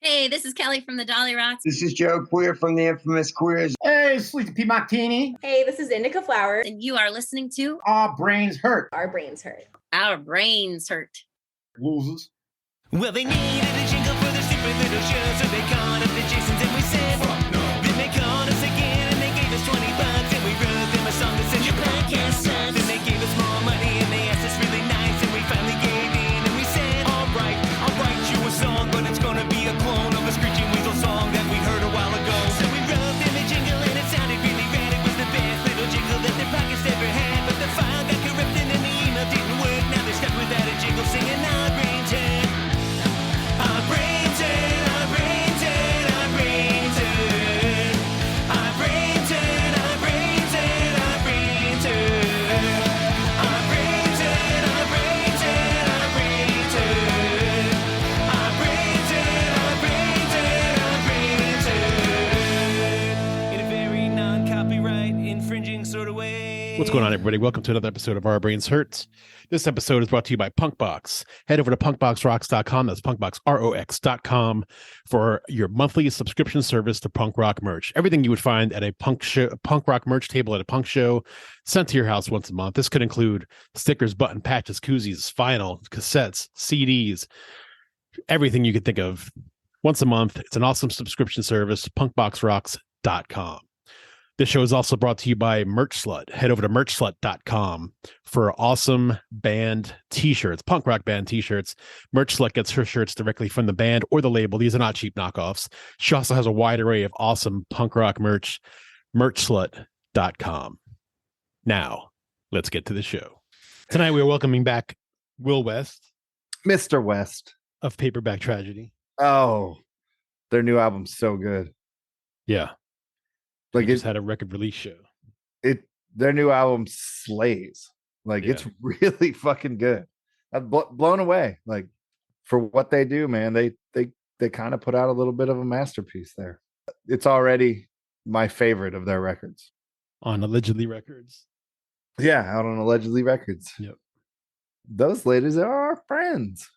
Hey, this is Kelly from the Dolly Rocks. This is Joe Queer from the infamous Queers. Hey, Sleepy P. Martini. Hey, this is Indica Flower. And you are listening to Our Brains Hurt. Our Brains Hurt. Our Brains Hurt. Losers. Well, they needed a jingle for their stupid little show, so they called up the Jasons and we said, fuck no. Then they called us again and they gave us $20 and we wrote them a song that said, your podcast sucks. Then they gave us more money and they asked us really nice and we finally gave in and we said, all right, I'll write you a song, but it's gonna be a clone of a Screeching Weasel song that we heard a while ago. So we wrote them a jingle and it sounded really rad. It was the best little jingle that their podcast ever had, but the file got corrupted and the email didn't work. Now they're stuck without a jingle singing our brains hurt. Our brains hurt, our brains hurt, our brains hurt. Our brains hurt, our brains hurt, our brains hurt. Our brains hurt, our brains hurt, our brains hurt. Our brains hurt, our brains hurt, our brains hurt. In a very non-copyright infringing sort of way. What's going on, everybody? Welcome to another episode of Our Brains Hurts. This episode is brought to you by PunkBox. Head over to punkboxrocks.com. That's punkboxrocks.com for your monthly subscription service to punk rock merch. Everything you would find at a punk rock merch table at a punk show, sent to your house once a month. This could include stickers, button patches, koozies, vinyl, cassettes, CDs, everything you could think of once a month. It's an awesome subscription service, punkboxrocks.com. This show is also brought to you by Merch Slut. Head over to merchslut.com for awesome band t-shirts, punk rock band t-shirts. Merch Slut gets her shirts directly from the band or the label. These are not cheap knockoffs. She also has a wide array of awesome punk rock merch. Merchslut.com. Now, let's get to the show. Tonight, we are welcoming back Will West. Mr. West. Of Paperback Tragedy. Oh, their new album's so good. Yeah. Like it just had a record release show. Their new album slays. Like it's really fucking good. I'm blown away. Like for what they do, man. They kind of put out a little bit of a masterpiece there. It's already my favorite of their records. On Allegedly Records. Yeah, out on Allegedly Records. Yep. Those ladies are our friends.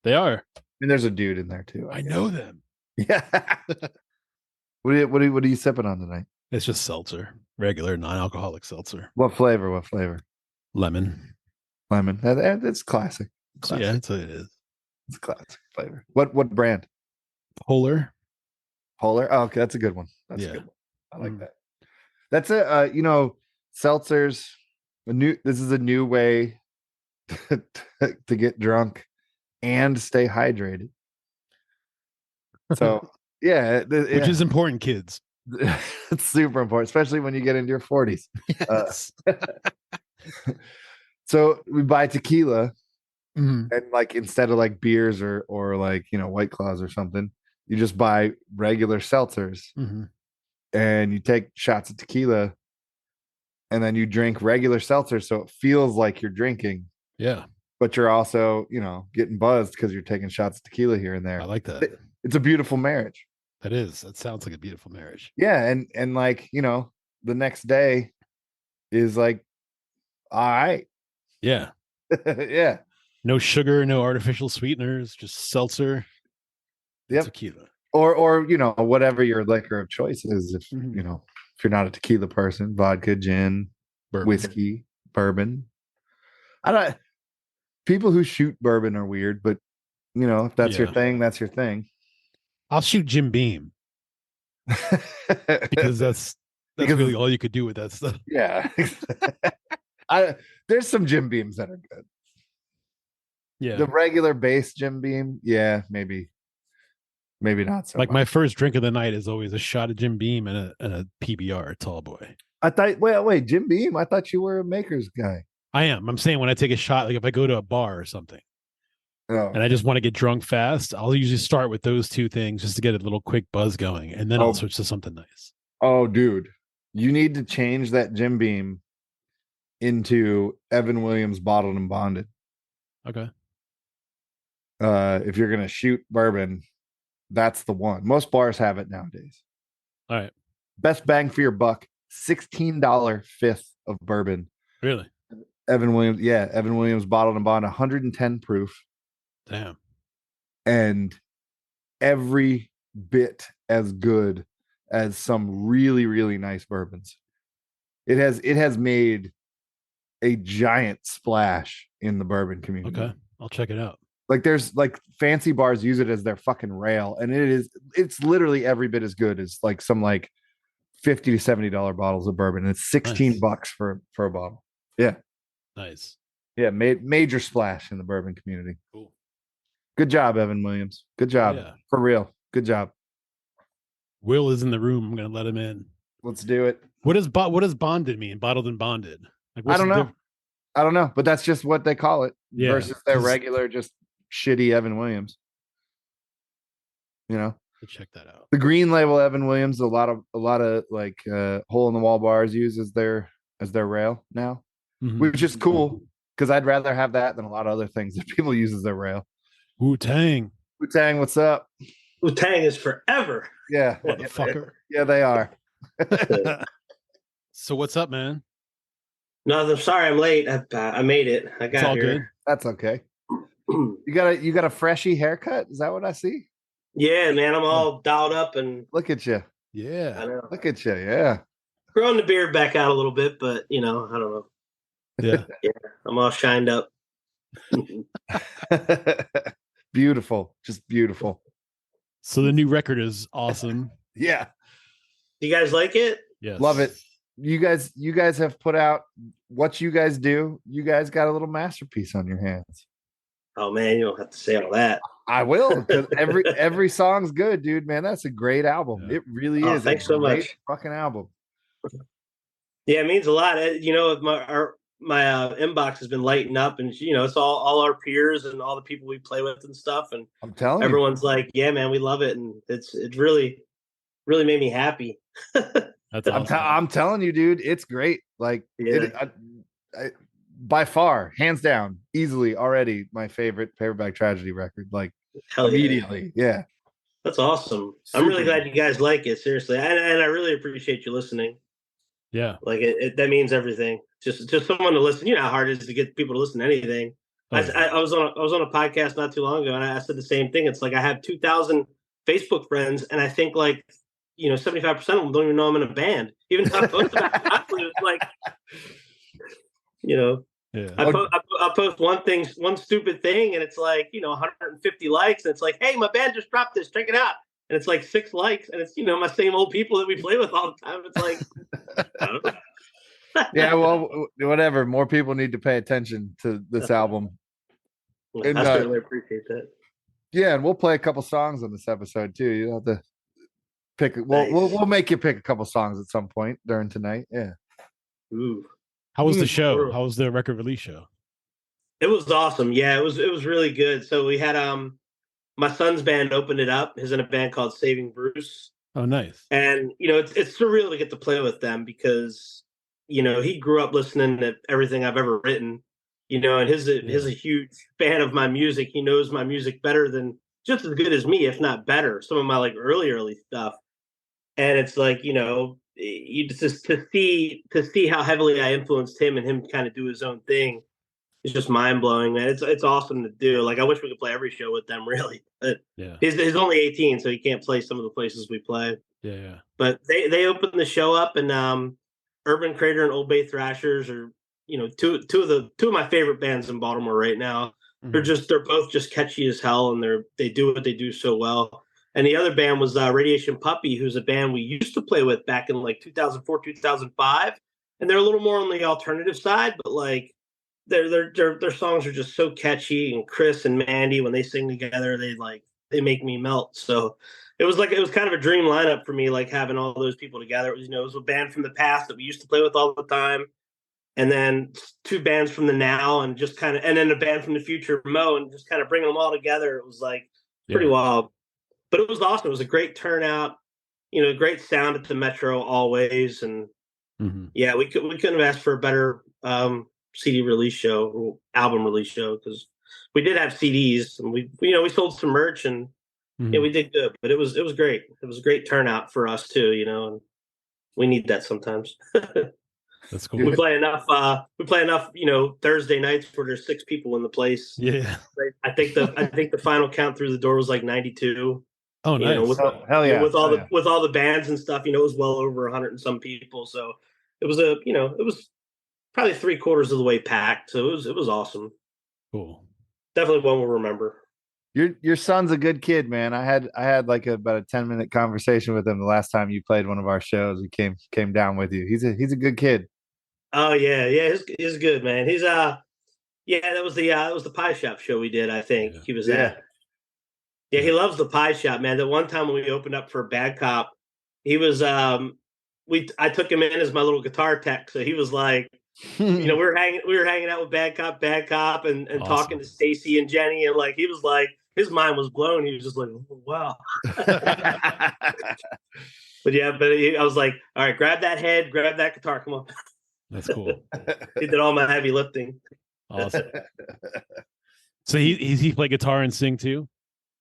They are. And there's a dude in there too. I know them. Yeah. What are you sipping on tonight? It's just seltzer, regular non-alcoholic seltzer. What flavor? Lemon. It's classic. Yeah, that's what it is. It's a classic flavor. What brand? Polar. Oh, okay, that's a good one. That's a good one. I like that. That's seltzers. This is a new way to get drunk and stay hydrated. So yeah, which is important, kids. It's super important, especially when you get into your 40s. Yes. So we buy tequila, and like instead of like beers or like White Claws or something, you just buy regular seltzers, and you take shots of tequila, and then you drink regular seltzers, so it feels like you're drinking. Yeah, but you're also getting buzzed because you're taking shots of tequila here and there. I like that. It's a beautiful marriage. That sounds like a beautiful marriage. Yeah, and like the next day is like, all right. Yeah. Yeah. No sugar, no artificial sweeteners, just seltzer. Yep. Tequila. Or whatever your liquor of choice is. If if you're not a tequila person, vodka, gin, bourbon. Whiskey, bourbon. People who shoot bourbon are weird, but if that's your thing, that's your thing. I'll shoot Jim Beam because that's really all you could do with that stuff. Yeah. There's some Jim Beams that are good. Yeah. The regular base Jim Beam, maybe not so like much. My first drink of the night is always a shot of Jim Beam and a PBR, tall boy. I thought wait, Jim Beam? I thought you were a Maker's guy. I am. I'm saying when I take a shot, like if I go to a bar or something. And I just want to get drunk fast, I'll usually start with those two things just to get a little quick buzz going, and then I'll switch to something nice. Oh, dude, you need to change that Jim Beam into Evan Williams Bottled and Bonded. Okay. If you're gonna shoot bourbon, that's the one. Most bars have it nowadays. All right. Best bang for your buck, $16 fifth of bourbon. Really? Evan Williams Bottled and Bonded, 110 proof. Damn. And every bit as good as some really, really nice bourbons. It has made a giant splash in the bourbon community. Okay, I'll check it out. Like there's like fancy bars use it as their fucking rail, and it's literally every bit as good as like some like $50 to $70 bottles of bourbon. And it's $16 for a bottle. Yeah. Nice. Yeah, major splash in the bourbon community. Cool. Good job, Evan Williams. Good job. Yeah. For real. Good job. Will is in the room. I'm gonna let him in. Let's do it. What does bonded mean? Bottled and bonded. Like, I don't know. I don't know, but that's just what they call it versus their regular, just shitty Evan Williams. You know, check that out. The green label Evan Williams, a lot of like hole in the wall bars use as their rail now, which is cool because I'd rather have that than a lot of other things that people use as their rail. Wu-Tang, what's up? Wu-Tang is forever. Yeah, motherfucker. Yeah, they are. So what's up, man? No, I'm sorry I'm late. I made it. I got all here. good. That's okay. You got a freshy haircut? Is that what I see? Yeah, man. I'm all dialed up and look at you. Yeah. I know. Look at you. Yeah. Growing the beard back out a little bit, but I don't know. Yeah. Yeah. I'm all shined up. Beautiful. Just beautiful. So the new record is awesome. Yeah. Do you guys like it? Yes. Love it. You guys have put out what you guys do. You guys got a little masterpiece on your hands. Oh man, you don't have to say all that. I will, because every song's good, dude. Man, that's a great album. Yeah. It really is. Thanks so much. Fucking album. Yeah, it means a lot. My inbox has been lighting up, and it's all our peers and all the people we play with and stuff. And I'm telling everyone's like, "Yeah, man, we love it," and it's really made me happy. That's awesome. I'm telling you, dude, it's great. Like, by far, hands down, easily already my favorite Paperback Tragedy record. Like, immediately, yeah. That's awesome. Super. I'm really glad you guys like it, seriously, and I really appreciate you listening. Yeah, like that means everything. Just someone to listen. You know how hard it is to get people to listen to anything. Oh, I was on a podcast not too long ago, and I said the same thing. It's like I have 2,000 Facebook friends, and I think 75% of them don't even know I'm in a band. Even though I post about it's like, yeah. I post one stupid thing, and it's like 150 likes, and it's like, hey, my band just dropped this, check it out, and it's like 6 likes, and it's my same old people that we play with all the time. It's like, I don't know. Yeah, well, whatever. More people need to pay attention to this album. And, I certainly appreciate that. Yeah, and we'll play a couple songs on this episode too. You have to pick. Nice. We'll make you pick a couple songs at some point during tonight. Yeah. Ooh. How was the show? How was the record release show? It was awesome. Yeah, it was really good. So we had my son's band opened it up. He's in a band called Saving Bruce. Oh, nice. And it's surreal to get to play with them because he grew up listening to everything I've ever written. And he's a huge fan of my music. He knows my music better than just as good as me, if not better. Some of my early stuff. And it's like, you just to see how heavily I influenced him and him kind of do his own thing. It's just mind blowing, man. It's awesome to do. Like, I wish we could play every show with them, really. But yeah, he's only 18, so he can't play some of the places we play. Yeah. But they opened the show up, and Urban Crater and Old Bay Thrashers are two of my favorite bands in Baltimore right now. Mm-hmm. They're both just catchy as hell, and they do what they do so well. And the other band was Radiation Puppy, who's a band we used to play with back in 2004, 2005, and they're a little more on the alternative side, but their songs are just so catchy. And Chris and Mandy, when they sing together, they make me melt. So it was kind of a dream lineup for me, having all those people together. It was a band from the past that we used to play with all the time, and then 2 bands from the now, and then a band from the future, Mo, and just kind of bringing them all together. It was pretty wild. But it was awesome. It was a great turnout, great sound at the Metro always. And yeah, we couldn't have asked for a better CD release show, or album release show, because we did have CDs, and we sold some merch, and we did good. But it was great. It was a great turnout for us too, and we need that sometimes. That's cool. We play enough, Thursday nights where there's 6 people in the place. Yeah. I think the final count through the door was 92. Oh, You know, nice. with Hell yeah. with all Hell the with all the bands and stuff, it was well over 100 and some people. So it was it was probably 3/4 of the way packed. So it was awesome. Cool. Definitely one we'll remember. Your son's a good kid, man. I had like about a 10-minute conversation with him the last time you played one of our shows. He came down with you. He's a good kid. Oh yeah, he's good, man. He's that was the pie shop show we did. I think he was at. Yeah, he loves the pie shop, man. The one time when we opened up for Bad Cop, he was I took him in as my little guitar tech, so he was like, we were hanging out with Bad Cop, and Awesome. talking to Stacy and Jenny, and like he was like his mind was blown. He was just like, oh, wow. But I was like, all right, grab that head, grab that guitar, come on. That's cool. He did all my heavy lifting. Awesome. So he play guitar and sing too?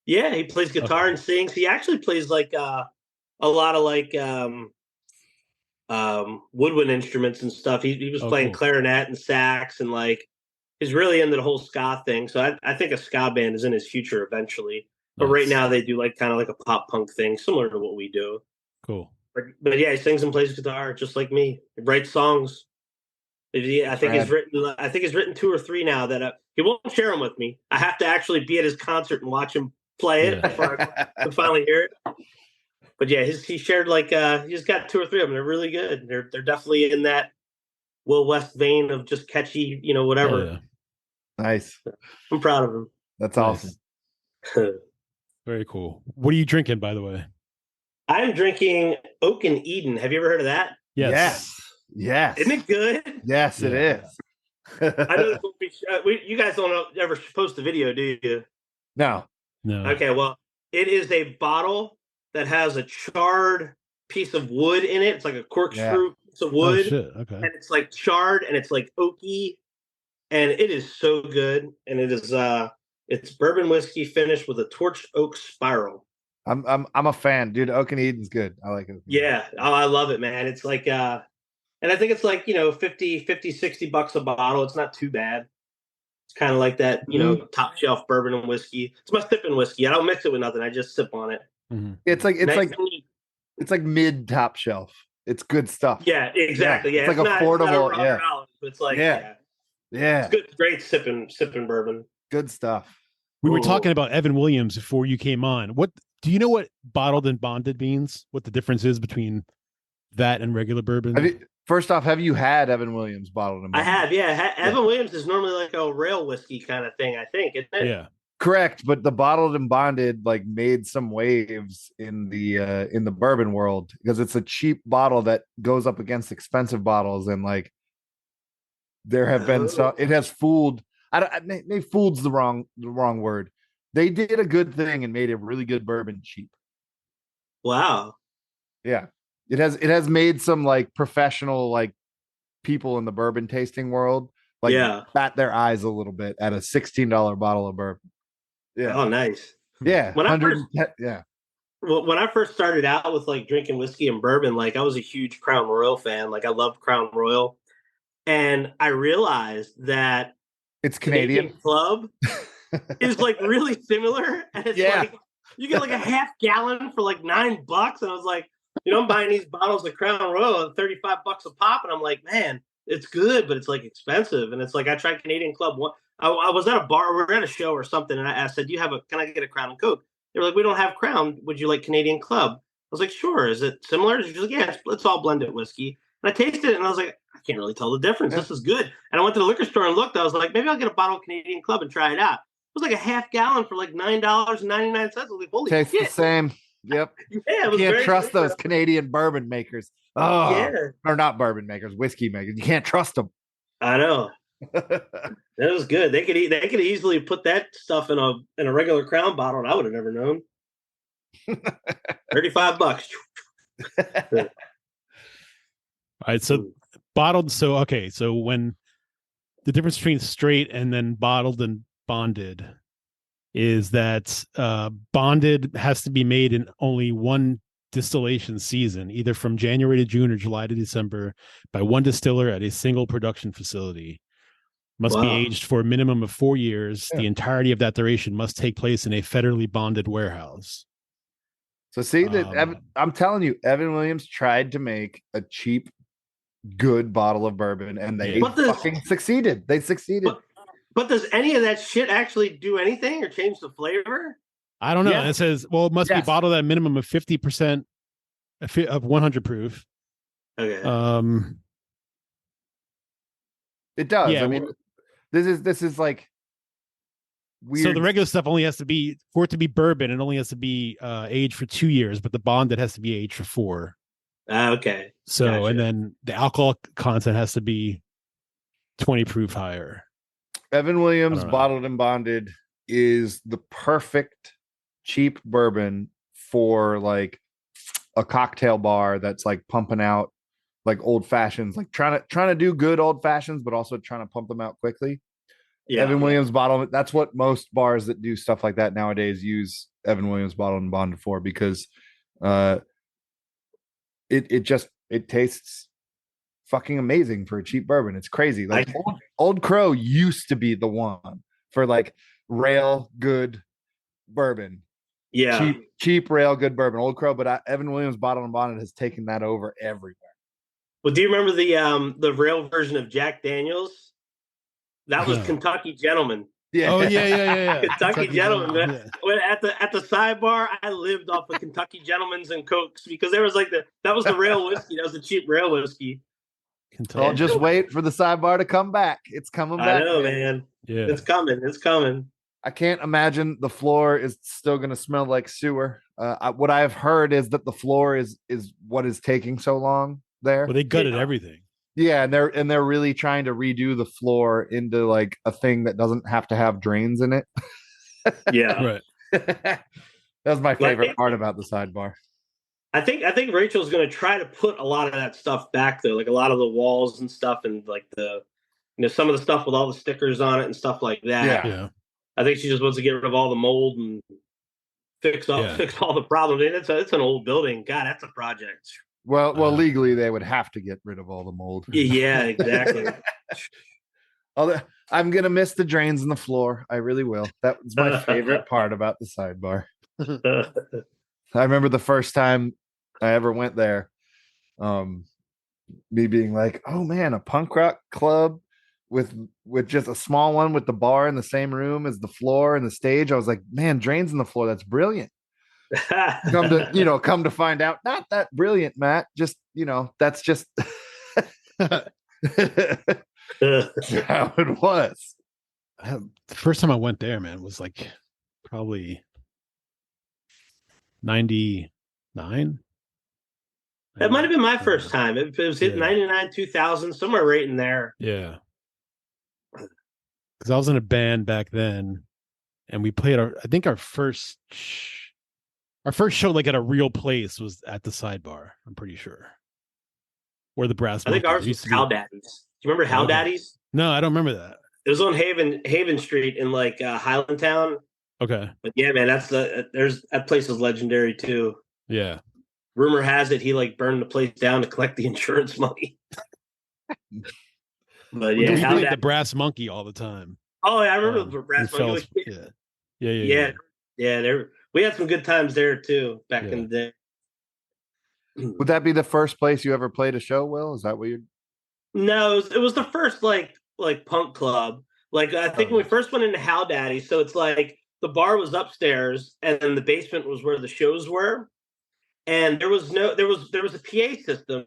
Yeah, he plays guitar and sings. He actually plays like a lot of like woodwind instruments and stuff. He was playing clarinet and sax, and like he's really into the whole ska thing. So I think a ska band is in his future eventually. But right now they do like kind of like a pop punk thing, similar to what we do. Cool. But yeah, he sings and plays guitar just like me. He writes songs. I think he's written 2 or 3 now that he won't share them with me. I have to actually be at his concert and watch him play it before I can finally hear it. But yeah, he shared like he's got 2 or 3 of them. They're really good. They're definitely in that Will West vein of just catchy, whatever. Oh, yeah. Nice. I'm proud of him. That's awesome. Very cool. What are you drinking, by the way? I'm drinking Oak and Eden. Have you ever heard of that? Yes. Isn't it good? Yes, it is. I know this will be, you guys don't ever post a video, do you? No. Okay, well, it is a bottle that has a charred piece of wood in it. It's like a corkscrew piece of wood. Oh, shit. Okay. And it's like charred and it's like oaky. And it is so good. And it is it's bourbon whiskey finished with a torched oak spiral. I'm a fan, dude. Oak and Eden's good. I like it. Yeah. Oh, I love it, man. It's like and I think it's like, $50-$60 a bottle. It's not too bad. It's kind of like that, top shelf bourbon and whiskey. It's my sipping whiskey. I don't mix it with nothing. I just sip on it. Mm-hmm. It's like mid top shelf. It's good stuff. Yeah, exactly. Yeah, it's like affordable. It's not $100, it's like yeah. It's good, great sipping bourbon. Good stuff. We were talking about Evan Williams before you came on. What do you know what bottled and bonded means? What the difference is between that and regular bourbon? First off, have you had Evan Williams bottled and bonded? I have, yeah. Evan Williams is normally like a rail whiskey kind of thing, I think, isn't it? Yeah. Correct, but the bottled and bonded like made some waves in the bourbon world because it's a cheap bottle that goes up against expensive bottles, and like there have been it has fooled. Maybe fooled's the wrong word. They did a good thing and made a really good bourbon cheap. Wow. Yeah. It has made some like professional like people in the bourbon tasting world like bat their eyes a little bit at a $16 bottle of bourbon. Yeah. Oh, nice. Yeah. When I first started out with like drinking whiskey and bourbon, like I was a huge Crown Royal fan. Like I loved Crown Royal, and I realized that it's Canadian Club is like really similar, and it's like you get like a half gallon for like $9, and I was like, I'm buying these bottles of Crown Royal at $35 a pop, and I'm like, man, it's good, but it's like expensive. And it's like I tried Canadian Club. I was at a bar, we were at a show or something, and I said, can I get a Crown and Coke? They were like, we don't have Crown. Would you like Canadian Club? I was like, sure. Is it similar? She's like, yeah, it's all blended whiskey. And I tasted it, and I was like, I can't really tell the difference. This is good. And I went to the liquor store and looked. I was like, maybe I'll get a bottle of Canadian Club and try it out. It was like a half gallon for like $9.99. I was like, holy shit. Tastes the same. Yep. Yeah, you can't trust those Canadian bourbon makers. Oh, yeah. Or not bourbon makers, whiskey makers. You can't trust them. I know. That was good. They could easily put that stuff in a regular Crown bottle, and I would have never known. $35. All right, so bottled. So when the difference between straight and then bottled and bonded is that bonded has to be made in only one distillation season, either from January to June or July to December, by one distiller at a single production facility. Must be aged for a minimum of 4 years. Yeah. The entirety of that duration must take place in a federally bonded warehouse. So see that I'm telling you, Evan Williams tried to make a cheap, good bottle of bourbon, and they fucking succeeded. They succeeded. But does any of that shit actually do anything or change the flavor? I don't know. Yeah. It says, well, it must be bottled at a minimum of 50% of 100 proof. Okay. It does. Yeah, I mean, this is like weird. So the regular stuff only has to be, for it to be bourbon, it only has to be aged for 2 years, but the bonded has to be aged for 4. Okay. So, Gotcha. and then the alcohol content has to be 20 proof higher. Evan Williams bottled and bonded is the perfect cheap bourbon for like a cocktail bar that's like pumping out like old fashions, like trying to do good old fashions, but also trying to pump them out quickly. Yeah, Evan Williams bottle. That's what most bars that do stuff like that nowadays use Evan Williams bottled and bonded for, because it tastes fucking amazing for a cheap bourbon. It's crazy. Like Old Crow used to be the one for like rail good bourbon. Yeah, cheap rail good bourbon. Old Crow, but Evan Williams bottled and bonded has taken that over everywhere. Well, do you remember the rail version of Jack Daniels? That was Kentucky Gentleman. Yeah. Oh yeah. Kentucky Gentleman. Yeah. At the sidebar, I lived off of Kentucky Gentlemen's and Cokes, because there was like that was the rail whiskey. That was the cheap rail whiskey. I'll just wait for the sidebar to come back. It's coming back. I know, man. Yeah, it's coming. It's coming. I can't imagine the floor is still going to smell like sewer. What I've heard is that the floor is what is taking so long there. Well, they gutted everything. Yeah, and they're really trying to redo the floor into like a thing that doesn't have to have drains in it. Yeah, right. That was my favorite part about the sidebar. I think Rachel's going to try to put a lot of that stuff back there, like a lot of the walls and stuff, and like some of the stuff with all the stickers on it and stuff like that. Yeah. I think she just wants to get rid of all the mold and fix all the problems. And it's an old building. God, that's a project. Well, legally they would have to get rid of all the mold. Yeah, exactly. Although I'm gonna miss the drains in the floor. I really will. That was my favorite part about the sidebar. I remember the first time I ever went there, me being like, "Oh man, a punk rock club with just a small one with the bar in the same room as the floor and the stage." I was like, "Man, drains in the floor. That's brilliant." come to find out, not that brilliant, Matt. Just that's just how it was. The first time I went there, man, was like probably 99. That might have been my first time. It was hit 99, 2000, somewhere right in there. Yeah, because I was in a band back then, and we played our first show like at a real place was at the sidebar. I'm pretty sure. Where the brass. I think ours was How Daddy's. Do you remember How Daddy's? No, I don't remember that. It was on Haven Street in like Highlandtown. Okay. But yeah, man, that place is legendary too. Yeah. Rumor has it he like burned the place down to collect the insurance money. But yeah, we played the Brass Monkey all the time. Oh, yeah, I remember the Brass Monkey. Yeah. We had some good times there too back in the day. Would that be the first place you ever played a show, Will? Is that what you? No, it was the first like punk club. Like I think when we first went into How Daddy, so it's like the bar was upstairs and then the basement was where the shows were. And there was a PA system,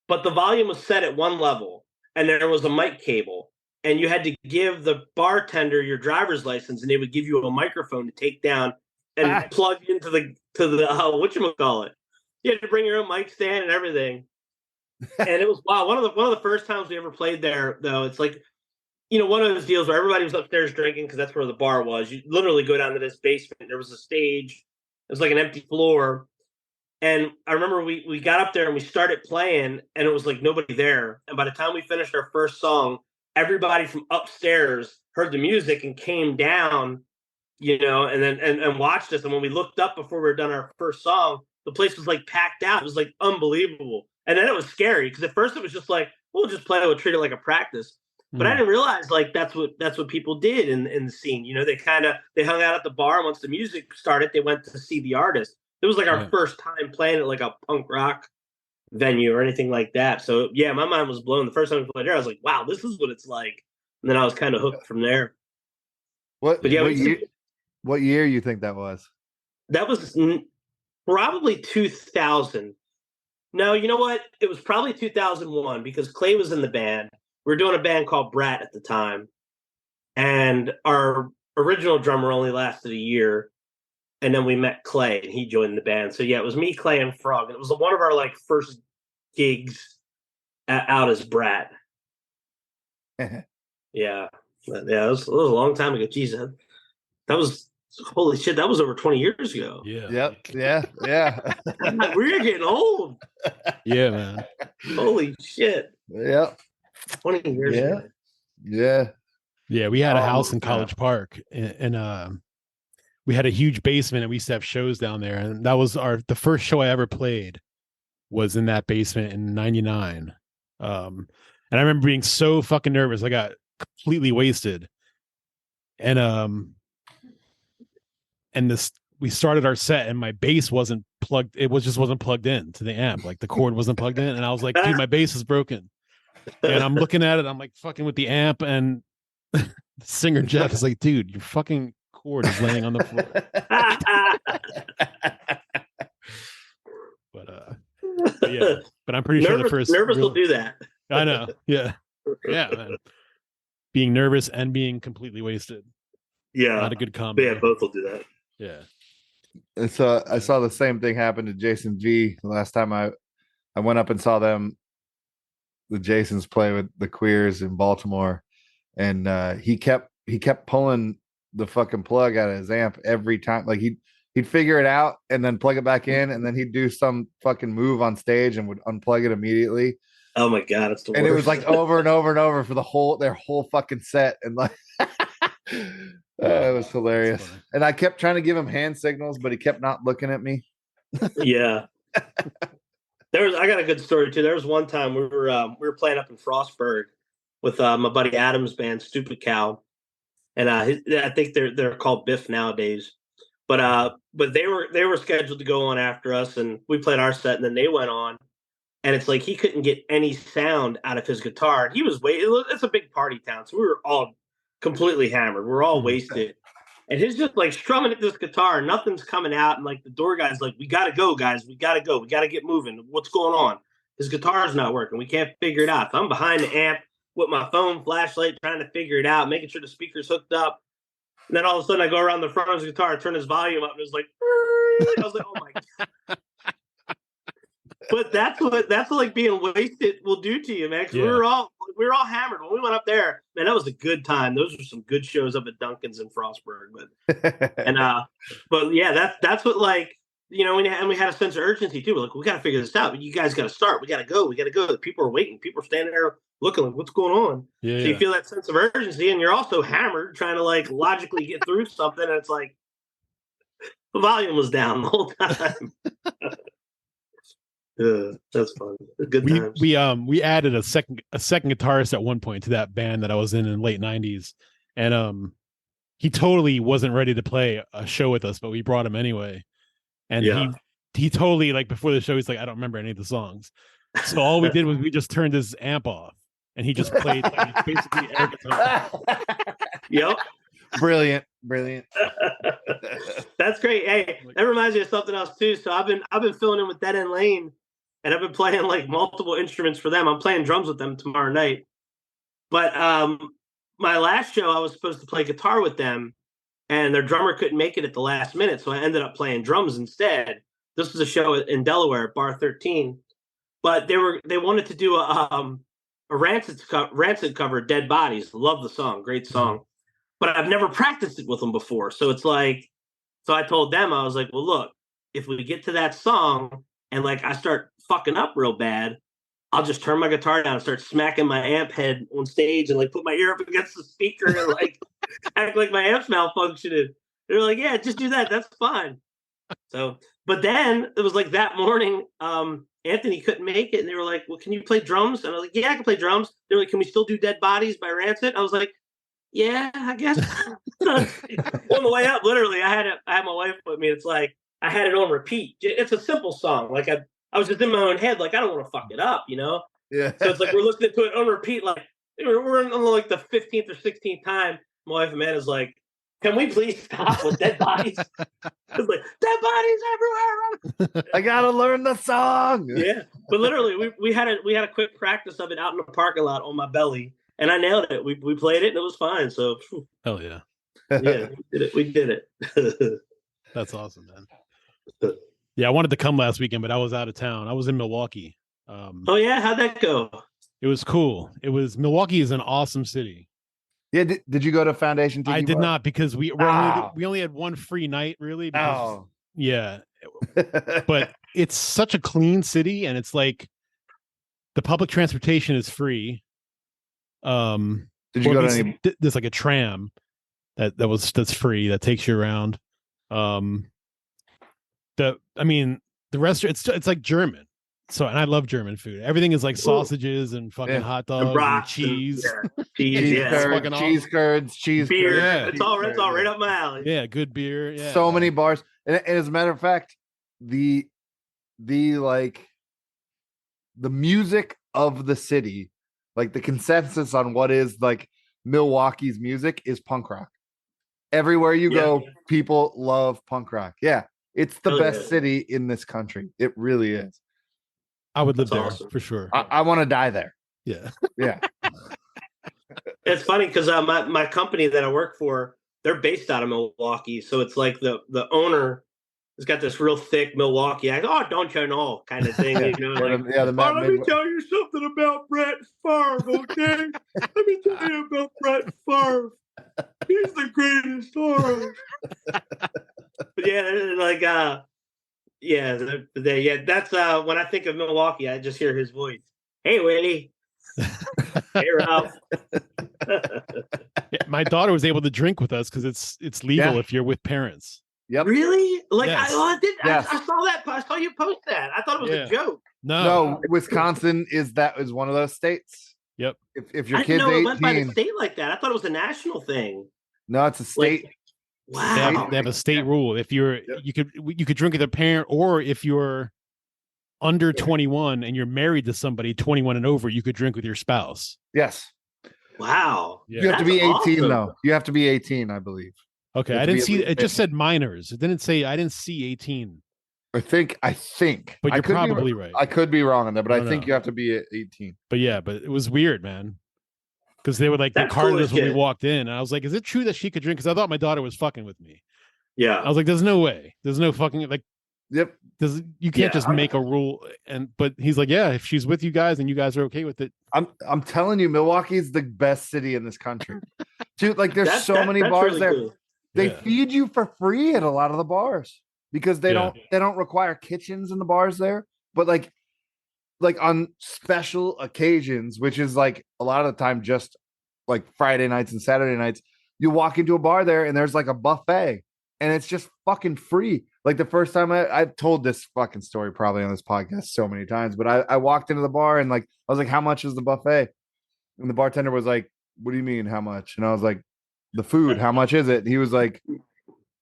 but the volume was set at one level and there was a mic cable. And you had to give the bartender your driver's license and they would give you a microphone to take down and plug into the whatchamacallit. You had to bring your own mic stand and everything. And it was one of the first times we ever played there, though. It's like, one of those deals where everybody was upstairs drinking because that's where the bar was. You literally go down to this basement. There was a stage. It was like an empty floor. And I remember we got up there and we started playing and it was like nobody there. And by the time we finished our first song, everybody from upstairs heard the music and came down, and then watched us. And when we looked up before we were done our first song, the place was like packed out. It was like unbelievable. And then it was scary because at first it was just like, we'll just play. We'll treat it like a practice. But I didn't realize like that's what people did in the scene. They hung out at the bar. Once the music started, they went to see the artist. It was like our Yeah. first time playing at like a punk rock venue or anything like that. So yeah, my mind was blown. The first time we played there, I was like, wow, this is what it's like. And then I was kind of hooked from there. What But yeah, what year you think that was? that was probably 2000. No, you know what? It was probably 2001 because Clay was in the band. We were doing a band called Brat at the time. And our original drummer only lasted a year. And then we met Clay and he joined the band. So yeah, it was me, Clay, and Frog. And it was one of our like first gigs out as Brat. Yeah. Yeah, it was a long time ago. Jeez, that was holy shit. That was over 20 years ago. Yeah. Yep. Yeah. We're getting old. Yeah, man. Holy shit. Yep. 20 years Yeah. ago. Yeah. Yeah, we had a Oh, house in yeah. College Park, and we had a huge basement, and we used to have shows down there. And that was the first show I ever played was in that basement in '99. And I remember being so fucking nervous. I got completely wasted, and we started our set, and my bass wasn't plugged. It wasn't plugged in to the amp. Like the cord wasn't plugged in, and I was like, dude, my bass is broken. And I'm looking at it, I'm like fucking with the amp, and the singer Jeff is like, dude, your fucking cord is laying on the floor. But yeah, but I'm pretty sure the first nervous will do that. I know. Yeah. Man. Being nervous and being completely wasted. Yeah. Not a good combo. Yeah, both will do that. Yeah. And so I saw the same thing happen to Jason V the last time I went up and saw them, the Jasons play with the Queers in Baltimore, and he kept pulling the fucking plug out of his amp every time. Like he'd figure it out and then plug it back in, and then he'd do some fucking move on stage and would unplug it immediately. Oh my god, it's the worst. And it was like over and over and over for their whole fucking set, and like it was hilarious. And I kept trying to give him hand signals, but he kept not looking at me. Yeah. I got a good story too. There was one time we were playing up in Frostburg with my buddy Adam's band, Stupid Cow, and I think they're called Biff nowadays. But they were scheduled to go on after us, and we played our set, and then they went on, and it's like he couldn't get any sound out of his guitar. He was it's a big party town, so we were all completely hammered. We're all wasted. And he's just like strumming at this guitar, and nothing's coming out. And like the door guy's like, "We gotta go, guys. We gotta go. We gotta get moving. What's going on?" His guitar's not working. We can't figure it out. So I'm behind the amp with my phone flashlight, trying to figure it out, making sure the speaker's hooked up. And then all of a sudden, I go around the front of his guitar, turn his volume up, and it's like, I was like, "Oh my god!" But that's what like being wasted will do to you, man. Because we were all hammered when we went up there. Man, that was a good time. Those were some good shows up at Duncan's in Frostburg. But yeah, that's what, like, you know, and we had a sense of urgency too. We're like, we got to figure this out. You guys got to start. We got to go. The people are waiting. People are standing there looking like, what's going on? Yeah. So you feel that sense of urgency, and you're also hammered, trying to like logically get through something. And it's like the volume was down the whole time. That's fun. Good times. We added a second guitarist at one point to that band that I was in late '90s, and he totally wasn't ready to play a show with us, but we brought him anyway. And he totally, like, before the show, he's like, I don't remember any of the songs. So all we did was we just turned his amp off, and he just played like, basically air guitar. Yep. Brilliant. That's great. Hey, that reminds me of something else too. So I've been filling in with Dead End Lane, and I've been playing like multiple instruments for them. I'm playing drums with them tomorrow night. But my last show, I was supposed to play guitar with them, and their drummer couldn't make it at the last minute, so I ended up playing drums instead. This was a show in Delaware at Bar 13, but they wanted to do a Rancid cover, Dead Bodies. Love the song, great song, but I've never practiced it with them before. So it's like, so I told them, I was like, well, look, if we get to that song and like I start fucking up real bad, I'll just turn my guitar down and start smacking my amp head on stage and like put my ear up against the speaker and like act like my amp's malfunctioning. They were like, yeah, just do that. That's fine. So, but then it was like that morning, Anthony couldn't make it. And they were like, well, can you play drums? And I was like, yeah, I can play drums. They're like, can we still do Dead Bodies by Rancid? I was like, yeah, I guess. On the way up, literally, I had my wife with me. It's like, I had it on repeat. It's a simple song. Like I was just in my own head, like I don't want to fuck it up, you know. Yeah. So it's like we're listening to it on repeat. Like we're on like the 15th or 16th time. My wife Amanda's like, "Can we please stop with dead bodies?" It's like dead bodies everywhere. I gotta learn the song. Yeah, but literally, we had a quick practice of it out in the parking lot on my belly, and I nailed it. We played it and it was fine. So Hell yeah. yeah, we did it. That's awesome, man. Yeah, I wanted to come last weekend, but I was out of town. I was in Milwaukee. Oh yeah, how'd that go? It was cool. Milwaukee is an awesome city. Yeah. Did you go to Foundation Tiki I did Bar? not because we only had one free night, really. Because, Oh. yeah, but it's such a clean city, and it's like the public transportation is free. Did you go to any? There's like a tram that's free that takes you around. The restaurant it's like German. So, and I love German food. Everything is like sausages and fucking hot dogs and cheese. Cheese, cheese curds, cheese beer. Yeah. It's all right up my alley. Yeah, good beer. Yeah. So many bars. And as a matter of fact, the music of the city, like the consensus on what is like Milwaukee's music is punk rock. Everywhere you go, people love punk rock. Yeah. It's the best city in this country. It really is. I would live there awesome. for sure. I want to die there. Yeah. Yeah. It's funny because my company that I work for, they're based out of Milwaukee. So it's like the owner has got this real thick Milwaukee accent. Oh, don't you know, kind of thing. You know, like, let me tell you something about Brett Favre, okay? Let me tell you about Brett Favre. He's the greatest story. But yeah, like that's when I think of Milwaukee, I just hear his voice. Hey Willie. Hey Ralph. My daughter was able to drink with us because it's legal if you're with parents. Yep. Really? Like yes. I saw that. I saw you post that. I thought it was a joke. No, Wisconsin is one of those states. Yep. If your I kid's didn't know 18, it went by the state like that. I thought it was a national thing. No, it's a state. Wow. They have a state rule. If you could drink with a parent, or if you're under 21 and you're married to somebody 21 and over, you could drink with your spouse. Yes. Wow. Yeah. You have to be 18 awesome. though. You have to be 18, I believe. Okay, I didn't see it. Just said minors. It didn't say. I didn't see 18. I think. But you're probably right. I could be wrong on that, but I think you have to be 18. But yeah, but it was weird, man. Because they were like, they That's carded cool us when we shit. walked in. And I was like, is it true that she could drink? Because I thought my daughter was fucking with me. Yeah. I was like, there's no way. There's no fucking, like, Yep. you can't just make a rule. But he's like, yeah, if she's with you guys and you guys are okay with it. I'm telling you, Milwaukee's the best city in this country. Dude, like there's so many bars really there. cool. They feed you for free at a lot of the bars because they don't require kitchens in the bars there. But like on special occasions, which is like a lot of the time just like Friday nights and Saturday nights, you walk into a bar there and there's like a buffet and it's just fucking free. Like the first time I've told this fucking story probably on this podcast so many times, but I walked into the bar and like I was like, how much is the buffet? And the bartender was like, what do you mean how much? And I was like, the food, how much is it? And he was like,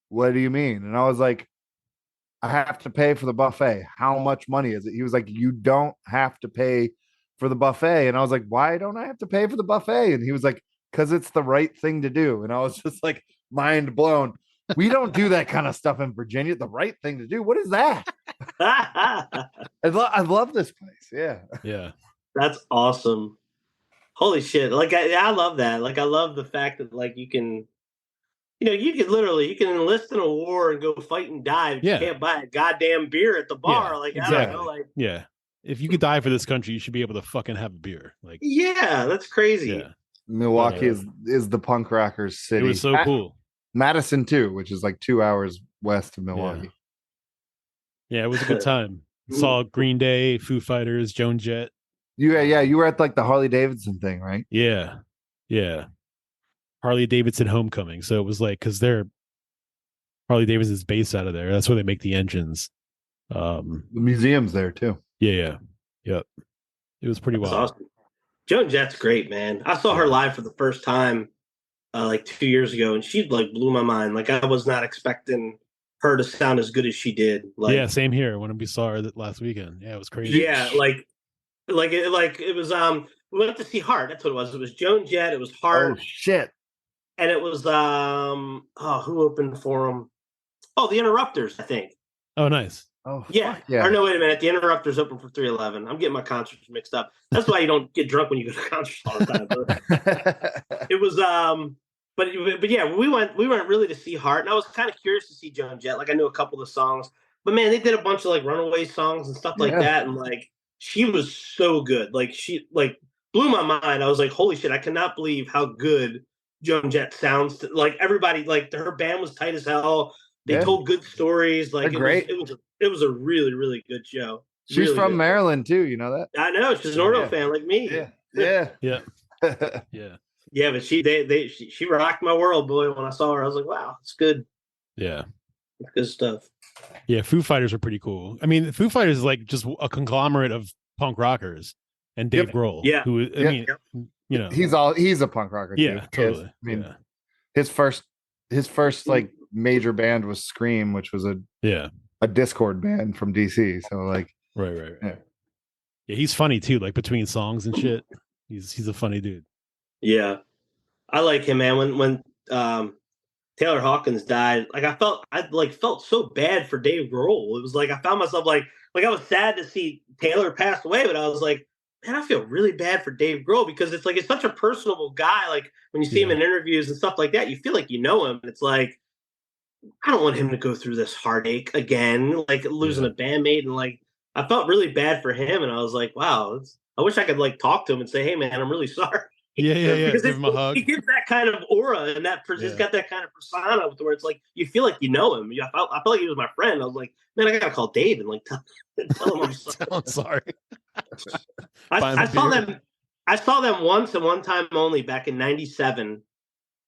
what do you mean? And I was like, I have to pay for the buffet. How much money is it? He was like, you don't have to pay for the buffet. And I was like, why don't I have to pay for the buffet? And he was like, because it's the right thing to do. And I was just like, mind blown. We don't do that kind of stuff in Virginia. The right thing to do. What is that? I love this place. Yeah. Yeah. That's awesome. Holy shit. Like I love that. Like I love the fact that like you can enlist in a war and go fight and die. But you can't buy a goddamn beer at the bar. Like exactly. I don't know, like if you could die for this country, you should be able to fucking have a beer. Like that's crazy. Yeah. Milwaukee is the punk rockers city. It was so cool. Madison too, which is like 2 hours west of Milwaukee. Yeah, it was a good time. Saw Green Day, Foo Fighters, Joan Jett. You were at like the Harley Davidson thing, right? Yeah. Harley Davidson Homecoming. So it was like, because Harley Davidson's based out of there. That's where they make the engines. The museum's there too. Yeah. It was pretty wild. Awesome. Joan Jett's great, man. I saw her live for the first time like 2 years ago, and she like blew my mind. Like I was not expecting her to sound as good as she did. Like, yeah, same here. When we saw her last weekend, yeah, it was crazy. yeah, it was. We went to see Heart. That's what it was. It was Joan Jett. It was Heart. Oh shit! And it was who opened for them? Oh, the Interrupters, I think. Oh, nice. Oh Yeah. yeah. Or no, wait a minute. The Interrupters open for 311. I'm getting my concerts mixed up. That's why you don't get drunk when you go to concerts all the time. But it was but yeah, we went really to see Heart, and I was kind of curious to see Joan Jett. Like I knew a couple of the songs, but man, they did a bunch of like Runaway songs and stuff like that, and like she was so good. Like she like blew my mind. I was like, holy shit, I cannot believe how good Joan Jett sounds. Like everybody, like her band was tight as hell. They told good stories. Like it was a really, really good show. She's really from good. Maryland too. You know that? I know. She's an Ordo fan like me. Yeah. Yeah. Yeah. Yeah, but she rocked my world, boy. When I saw her, I was like, wow, it's good. Yeah. It's good stuff. Yeah, Foo Fighters are pretty cool. I mean, Foo Fighters is like just a conglomerate of punk rockers and Dave Grohl. Yeah. Who I mean, you know, he's a punk rocker too. yeah, totally. I mean, yeah. his first like major band was Scream, which was a Discord band from DC. So like, right. Yeah, he's funny too. Like between songs and shit, he's a funny dude. Yeah, I like him, man. When Taylor Hawkins died, like I felt so bad for Dave Grohl. It was like I found myself like I was sad to see Taylor pass away, but I was like, man, I feel really bad for Dave Grohl because it's like it's such a personable guy. Like when you see him in interviews and stuff like that, you feel like you know him. And it's like I don't want him to go through this heartache again, like losing a bandmate, and like I felt really bad for him. And I was like, wow, I wish I could like talk to him and say, hey, man, I'm really sorry. Yeah. Because give him a hug. he gives that kind of aura and he's got that kind of persona where it's like you feel like you know him. I felt like he was my friend. I was like, man, I gotta call Dave and like tell him I'm sorry. I'm sorry. I saw them once and one time only back in '97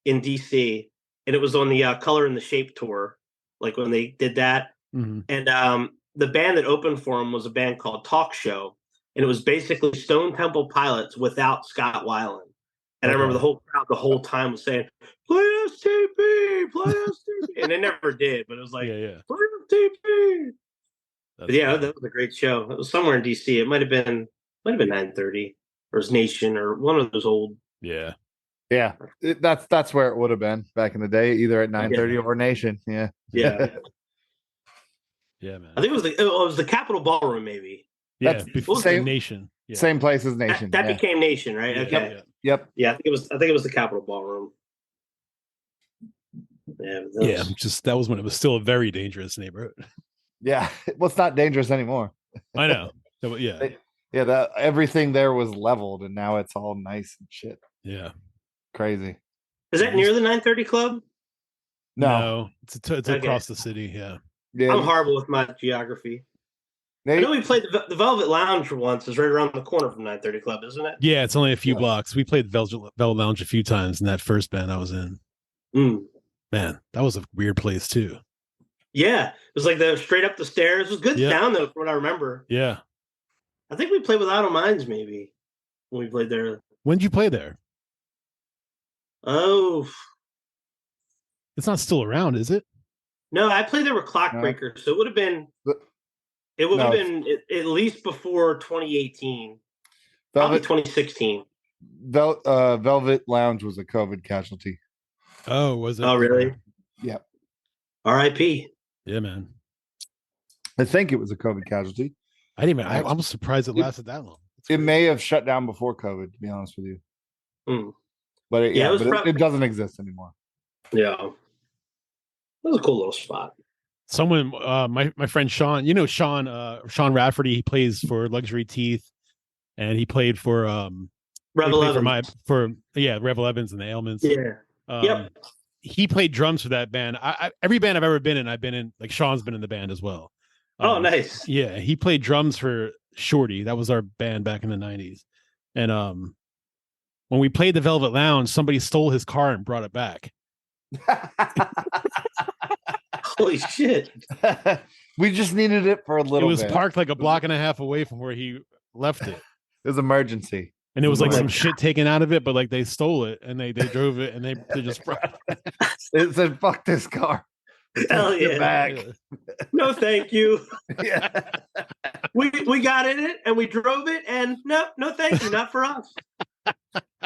in DC, and it was on the Color and the Shape tour, like when they did that. Mm-hmm. And the band that opened for him was a band called Talk Show, and it was basically Stone Temple Pilots without Scott Weiland. And I remember the whole crowd the whole time was saying, play STP, play STP. And they never did, but it was like, play STP. But yeah, that was a great show. It was somewhere in DC. It might have been 930 or it was Nation or one of those old. Yeah. That's where it would have been back in the day, either at 930 or Nation. Yeah. Yeah, man. I think it was the Capitol Ballroom, maybe. Yeah, before Nation. Yeah. Same place as Nation. That became Nation, right? Okay. Yep. Yeah, I think it was the Capitol Ballroom. Yeah. That was when it was still a very dangerous neighborhood. Yeah. Well, it's not dangerous anymore. I know. Yeah. Everything there was leveled, and now it's all nice and shit. Yeah. Crazy. Is that near the 930 Club? No. It's across the city. Yeah. I'm horrible with my geography. I know we played the Velvet Lounge once. It's right around the corner from 930 Club, isn't it? Yeah, it's only a few blocks. We played Velvet Lounge a few times in that first band I was in. Man, that was a weird place too. Yeah, it was like the straight up the stairs. It was good sound though, from what I remember. Yeah, I think we played with Auto Minds maybe when we played there. When did you play there? Oh, it's not still around, is it? No, I played there with Clockbreaker, so it would have been. It would have been at least before 2018, probably 2016. Velvet Lounge was a COVID casualty. Oh, was it? Oh, really? Yeah. R.I.P. Yeah, man. I think it was a COVID casualty. I was surprised it lasted that long. It may have shut down before COVID, to be honest with you. But it doesn't exist anymore. Yeah. It was a cool little spot. Someone, my friend Sean, Sean Rafferty, he plays for Luxury Teeth, and he played for Rebel Evans. Rebel Evans and the Ailments. Yeah. He played drums for that band. Every band I've ever been in, I've been in. Like Sean's been in the band as well. Oh, nice. Yeah, he played drums for Shorty. That was our band back in the 90s. And when we played the Velvet Lounge, somebody stole his car and brought it back. Holy shit. We just needed it for a little bit. It was parked like a block and a half away from where he left it. It was emergency. And it was like some shit taken out of it, but like they stole it and they drove it and they just brought it. It said, fuck this car. Hell Get yeah. back. No, thank you. Yeah. We got in it and we drove it, and no, thank you, not for us.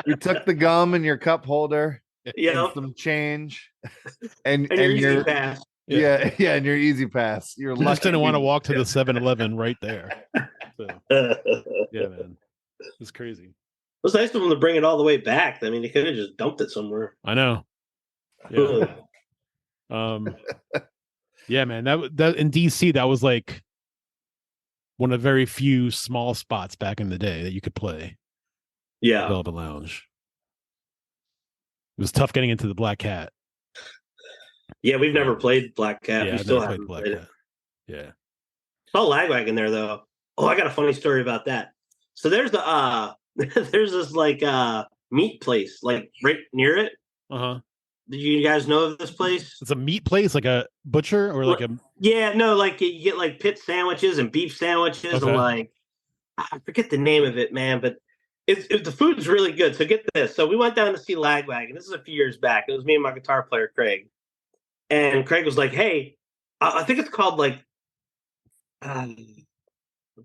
We took the gum in your cup holder and Yep. some change, and And your easy your pass. yeah, and your easy pass. You're We just didn't want to walk to Yeah. the 7-Eleven right there. So, yeah, man. It's crazy. It was nice of them to bring it all the way back. I mean, they could have just dumped it somewhere. I know. Yeah. Yeah, man. That in DC, that was like one of very few small spots back in the day that you could play. Yeah. Velvet Lounge. It was tough getting into the Black Cat. Yeah, we've never played Black Cat. Yeah, We I've still never haven't played Black played it. Cat. Yeah. Saw Lagwagon there though. Oh, I got a funny story about that. So there's the there's this like meat place like right near it. Uh-huh. Did you guys know of this place? It's a meat place, like a butcher or like a Yeah, no, like you get like pit sandwiches and beef sandwiches Okay. and like I forget the name of it, man, but the food's really good. So get this. So we went down to see Lagwagon. This is a few years back. It was me and my guitar player Craig. And Craig was like, "Hey, I think it's called like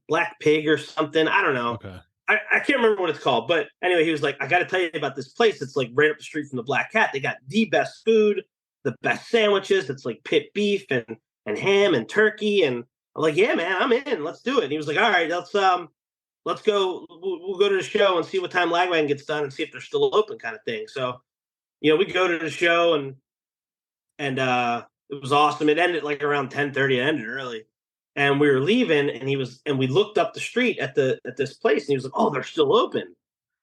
Black Pig or something. I don't know. Okay. I can't remember what it's called, but anyway, he was like, I got to tell you about this place. It's like right up the street from the Black Cat. They got the best food, the best sandwiches. It's like pit beef and ham and turkey. And I'm like, yeah, man, I'm in. Let's do it. And he was like, all right, let's go. We'll go to the show and see what time Lagwagon gets done and see if they're still open, kind of thing. So, we go to the show and it was awesome. It ended like around 10:30. It ended early. And we were leaving, and we looked up the street at this place, and he was like, "Oh, they're still open." I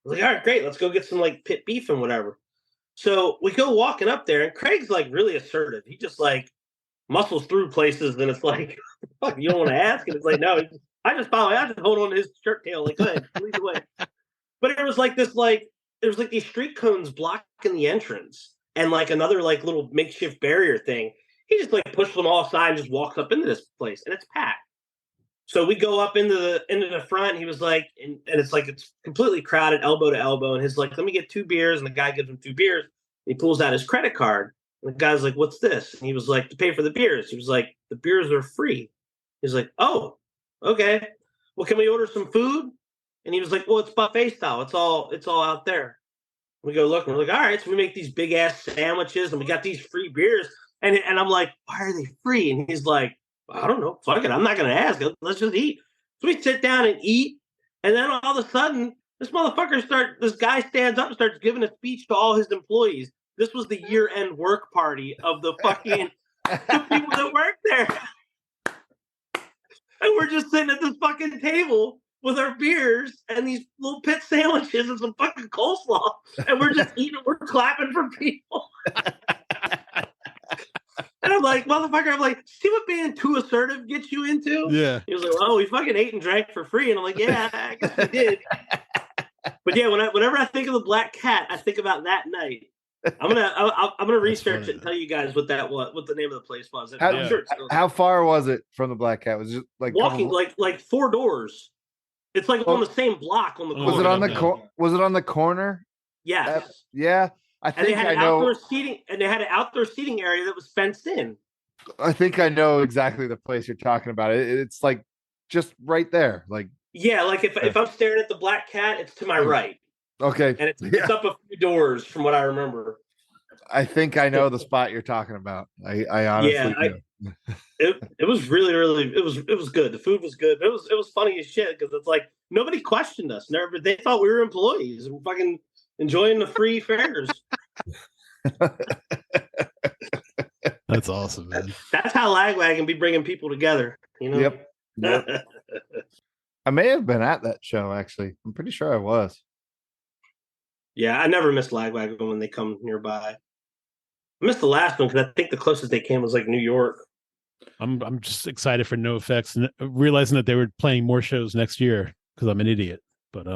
was like, "All right, great, let's go get some like pit beef and whatever." So we go walking up there, and Craig's like really assertive. He just like muscles through places, and it's like, "Fuck, you don't want to ask?" And it's like, "No, I just follow. I just hold on to his shirt tail, like, go ahead, lead the way." But it was like this, like there was like these street cones blocking the entrance, and like another like little makeshift barrier thing. He just like pushed them all aside and just walks up into this place, and it's packed. So we go up into the front. And he was like, and it's like it's completely crowded, elbow to elbow. And he's like, "Let me get 2 beers." And the guy gives him 2 beers. And he pulls out his credit card. And the guy's like, "What's this?" And he was like, "To pay for the beers." He was like, "The beers are free." He's like, "Oh, okay. Well, can we order some food?" And he was like, "Well, it's buffet style. It's all out there." We go look, and we're like, "All right." So we make these big ass sandwiches, and we got these free beers. And I'm like, "Why are they free?" And he's like, "I don't know. Fuck it. I'm not going to ask. Let's just eat." So we sit down and eat. And then all of a sudden, this guy stands up and starts giving a speech to all his employees. This was the year-end work party of the fucking the people that work there. And we're just sitting at this fucking table with our beers and these little pit sandwiches and some fucking coleslaw. And we're just eating. We're clapping for people. And I'm like, motherfucker, I'm like, see what being too assertive gets you into? Yeah. He was like, "Oh, we fucking ate and drank for free." And I'm like, "Yeah, I guess we did." But yeah, whenever I think of the Black Cat, I think about that night. I'm gonna research it and tell you guys what the name of the place was. I'm sure it's still How far was it from the Black Cat? Was it like walking like 4 doors. It's like on the same block on the corner. Was it on the Was it on the corner? Yes. Yeah. I think I know. Outdoor seating, and they had an outdoor seating area that was fenced in. I think I know exactly the place you're talking about. It's like just right there. Like yeah, like if I'm staring at the Black Cat, it's to my right. Okay, and it's up a few doors from what I remember. I think I know the spot you're talking about. I honestly do. It was really it was good. The food was good. It was funny as shit because it's like nobody questioned us. They thought we were employees and fucking enjoying the free fares. That's awesome, man. That's how Lagwagon be bringing people together. Yep. I may have been at that show actually. I'm pretty sure I was. Yeah, I never miss Lagwagon when they come nearby. I missed the last one because I think the closest they came was like New York. I'm just excited for No Effects and realizing that they were playing more shows next year because I'm an idiot. But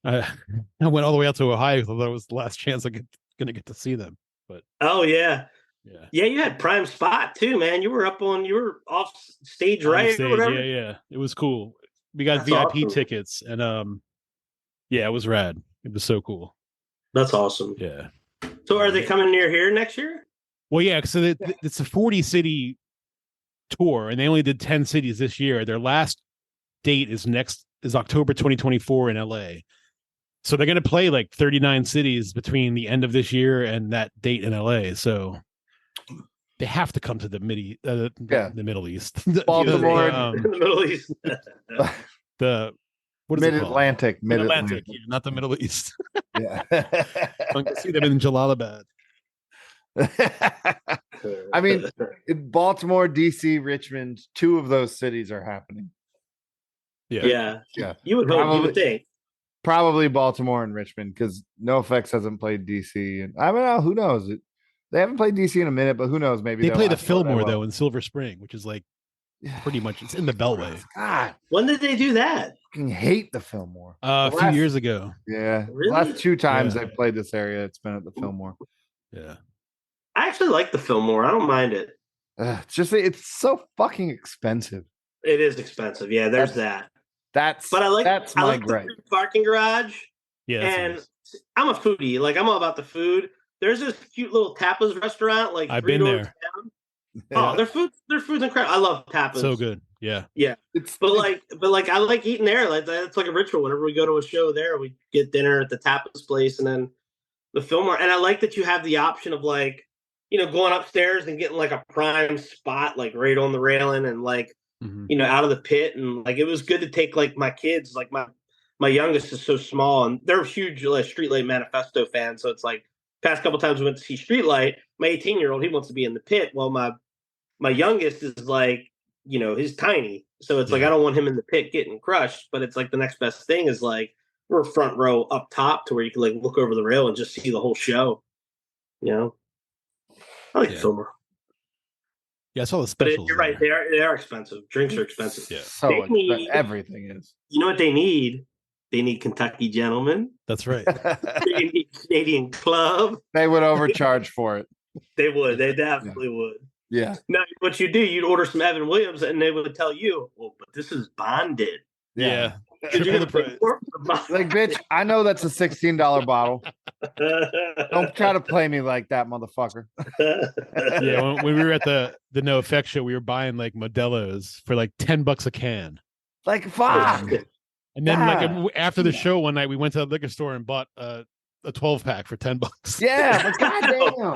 I went all the way out to Ohio because that was the last chance I'm gonna get to see them. But oh yeah, you had prime spot too, man. You were off stage right or whatever. Yeah, it was cool. We got That's VIP awesome. tickets, and it was rad. It was so cool. That's awesome. Yeah. So are they coming near here next year? Well, yeah, so it's a 40 city tour, and they only did 10 cities this year. Their last date is October 2024 in LA. So they're going to play like 39 cities between the end of this year and that date in LA. So they have to come to the Middle East. Baltimore, in the Middle East. What is it called? Mid-Atlantic, Mid-Atlantic, yeah, not the Middle East. Yeah. I can see them in Jalalabad. I mean, in Baltimore, DC, Richmond, 2 of those cities are happening. Yeah. Yeah. You would hope. You would think. Probably Baltimore and Richmond, because NoFX hasn't played DC, and I don't know. Who knows? They haven't played DC in a minute, but who knows? Maybe they play the last one Fillmore I will. though in Silver Spring, which is like pretty much it's in the Beltway. God, When did they do that? fucking hate the Fillmore. A few years ago. Yeah, Really? the last 2 times Yeah. they've played this area, it's been at the Fillmore. Yeah. I actually like the Fillmore. I don't mind it. It's so fucking expensive. It is expensive. Yeah, there's that. That's But that's I my like gripe. the parking garage. Yeah. And Nice. I'm a foodie. Like I'm all about the food. There's this cute little tapas restaurant. Like I've 3 been doors there. down. Oh, their food's incredible. I love tapas. So good. Yeah. But I like eating there. Like that's like a ritual. Whenever we go to a show there, we get dinner at the tapas place and then the Fillmore. And I like that you have the option of like, going upstairs and getting like a prime spot, like right on the railing and like, out of the pit. And like, it was good to take like my kids, like my youngest is so small and they're huge Streetlight Manifesto fans. So it's like past couple times we went to see Streetlight, my 18-year-old, he wants to be in the pit. Well, my youngest is like, he's tiny. So it's like, I don't want him in the pit getting crushed, but it's like the next best thing is like, we're front row up top to where you can like look over the rail and just see the whole show. I like the Fillmore. Yeah, I saw the But specials. you're right. They are expensive. Drinks are expensive. Yeah. So They need- everything is. You know what they need? They need Kentucky Gentlemen. That's right. They need Canadian Club. They would overcharge for it. They would. They definitely would. Yeah. Now, what you do, you'd order some Evan Williams, and they would tell you, "Well, but this is bonded." Yeah. You're Triple the gonna pay price. more for the bond. Like, bitch, I know that's a $16 bottle. Don't try to play me like that, motherfucker. Yeah, when we were at the No Effect show, we were buying like Modelo's for like $10 a can. Like, fuck. And then Yeah. like after the show one night, we went to the liquor store and bought a 12-pack for $10. Yeah, but goddamn.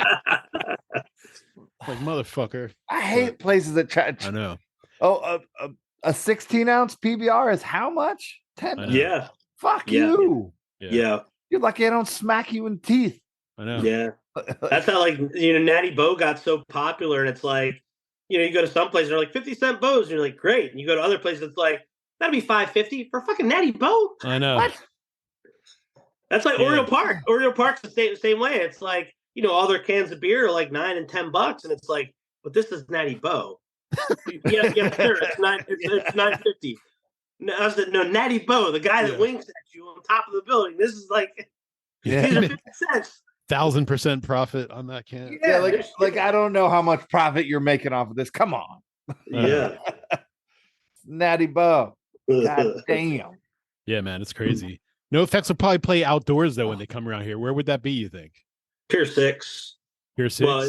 Like, motherfucker. I hate places that try. I know. Oh, a 16-ounce PBR is how much? 10. I know. Yeah, Fuck Yeah. you. yeah, You're lucky I don't smack you in teeth. I know. yeah. That's how like Natty Boh got so popular, and it's like you go to some places they're like 50-cent bows, and you're like great, and you go to other places it's like that'd be $5.50 for fucking Natty Boh. I know. What? That's like Yeah. Oriole Park. Oriole Park's the same way. It's like all their cans of beer are like $9 and $10, and it's like, but this is Natty Boh. yeah, sure. It's $9.50. No, I said, no, Natty Boh, the guy that winks at you on top of the building. This is like these are 50 cents. 1,000% profit on that can. Yeah, like I don't know how much profit you're making off of this. Come on. Yeah. Natty Boh. God damn. Yeah, man, it's crazy. No Effects will probably play outdoors though when they come around here. Where would that be, you think? Pier 6. Pier 6? Well,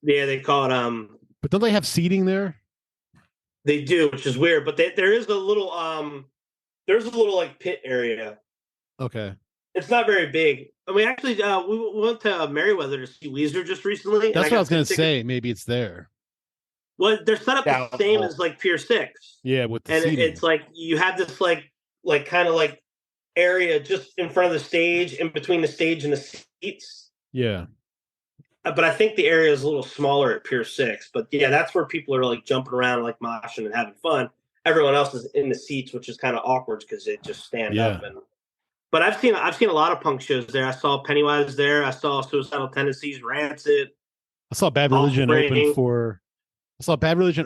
they call it But don't they have seating there? they do, which is weird, but there is a little like pit area. Okay. It's not very big. And we actually we went to Merriweather to see Weezer just recently. That's what I was going gonna to say. Maybe it's there. Well, they're set up the same as like Pier 6. Yeah, with the And seating. it's like you have this like kind of like area just in front of the stage, in between the stage and the seats. Yeah. But I think the area is a little smaller at Pier 6. But yeah, that's where people are like jumping around, like moshing and having fun. Everyone else is in the seats, which is kind of awkward because they just stand up. But I've seen a lot of punk shows there. I saw Pennywise there. I saw Suicidal Tendencies, Rancid. I saw Bad Religion Offspring.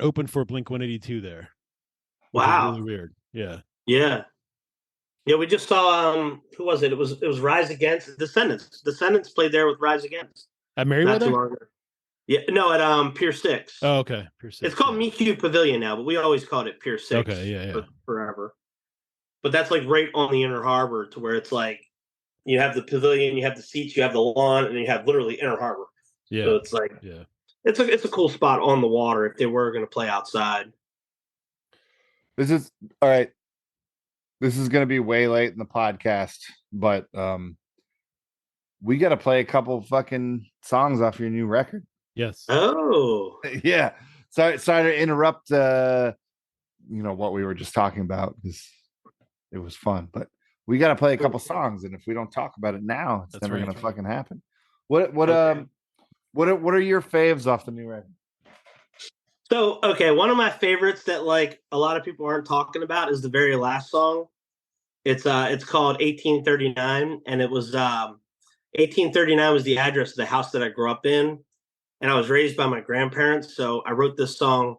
open for Blink-182 there. Which was Wow. really weird. Yeah. Yeah. Yeah, we just saw who was it? It was Rise Against. Descendants. Descendants played there with Rise Against. At Not too Merriweather? long ago. Yeah, no, at Pier 6. Oh, okay. Pier 6. It's called MeQ Pavilion now, but we always called it Pier 6. Okay, yeah. Forever. But that's like right on the Inner Harbor to where it's like you have the pavilion, you have the seats, you have the lawn, and you have literally Inner Harbor. Yeah. So it's like it's a cool spot on the water if they were going to play outside. This is all right. This is going to be way late in the podcast, but we got to play a couple fucking songs off your new record. Yes. Oh, Yeah. Sorry to interrupt. What we were just talking about, because it was fun, but we got to play a couple songs, and if we don't talk about it now, it's never going to fucking happen. What are your faves off the new record? So, okay, one of my favorites that like a lot of people aren't talking about is the very last song. It's called 1839, and it was 1839 was the address of the house that I grew up in, and I was raised by my grandparents. So I wrote this song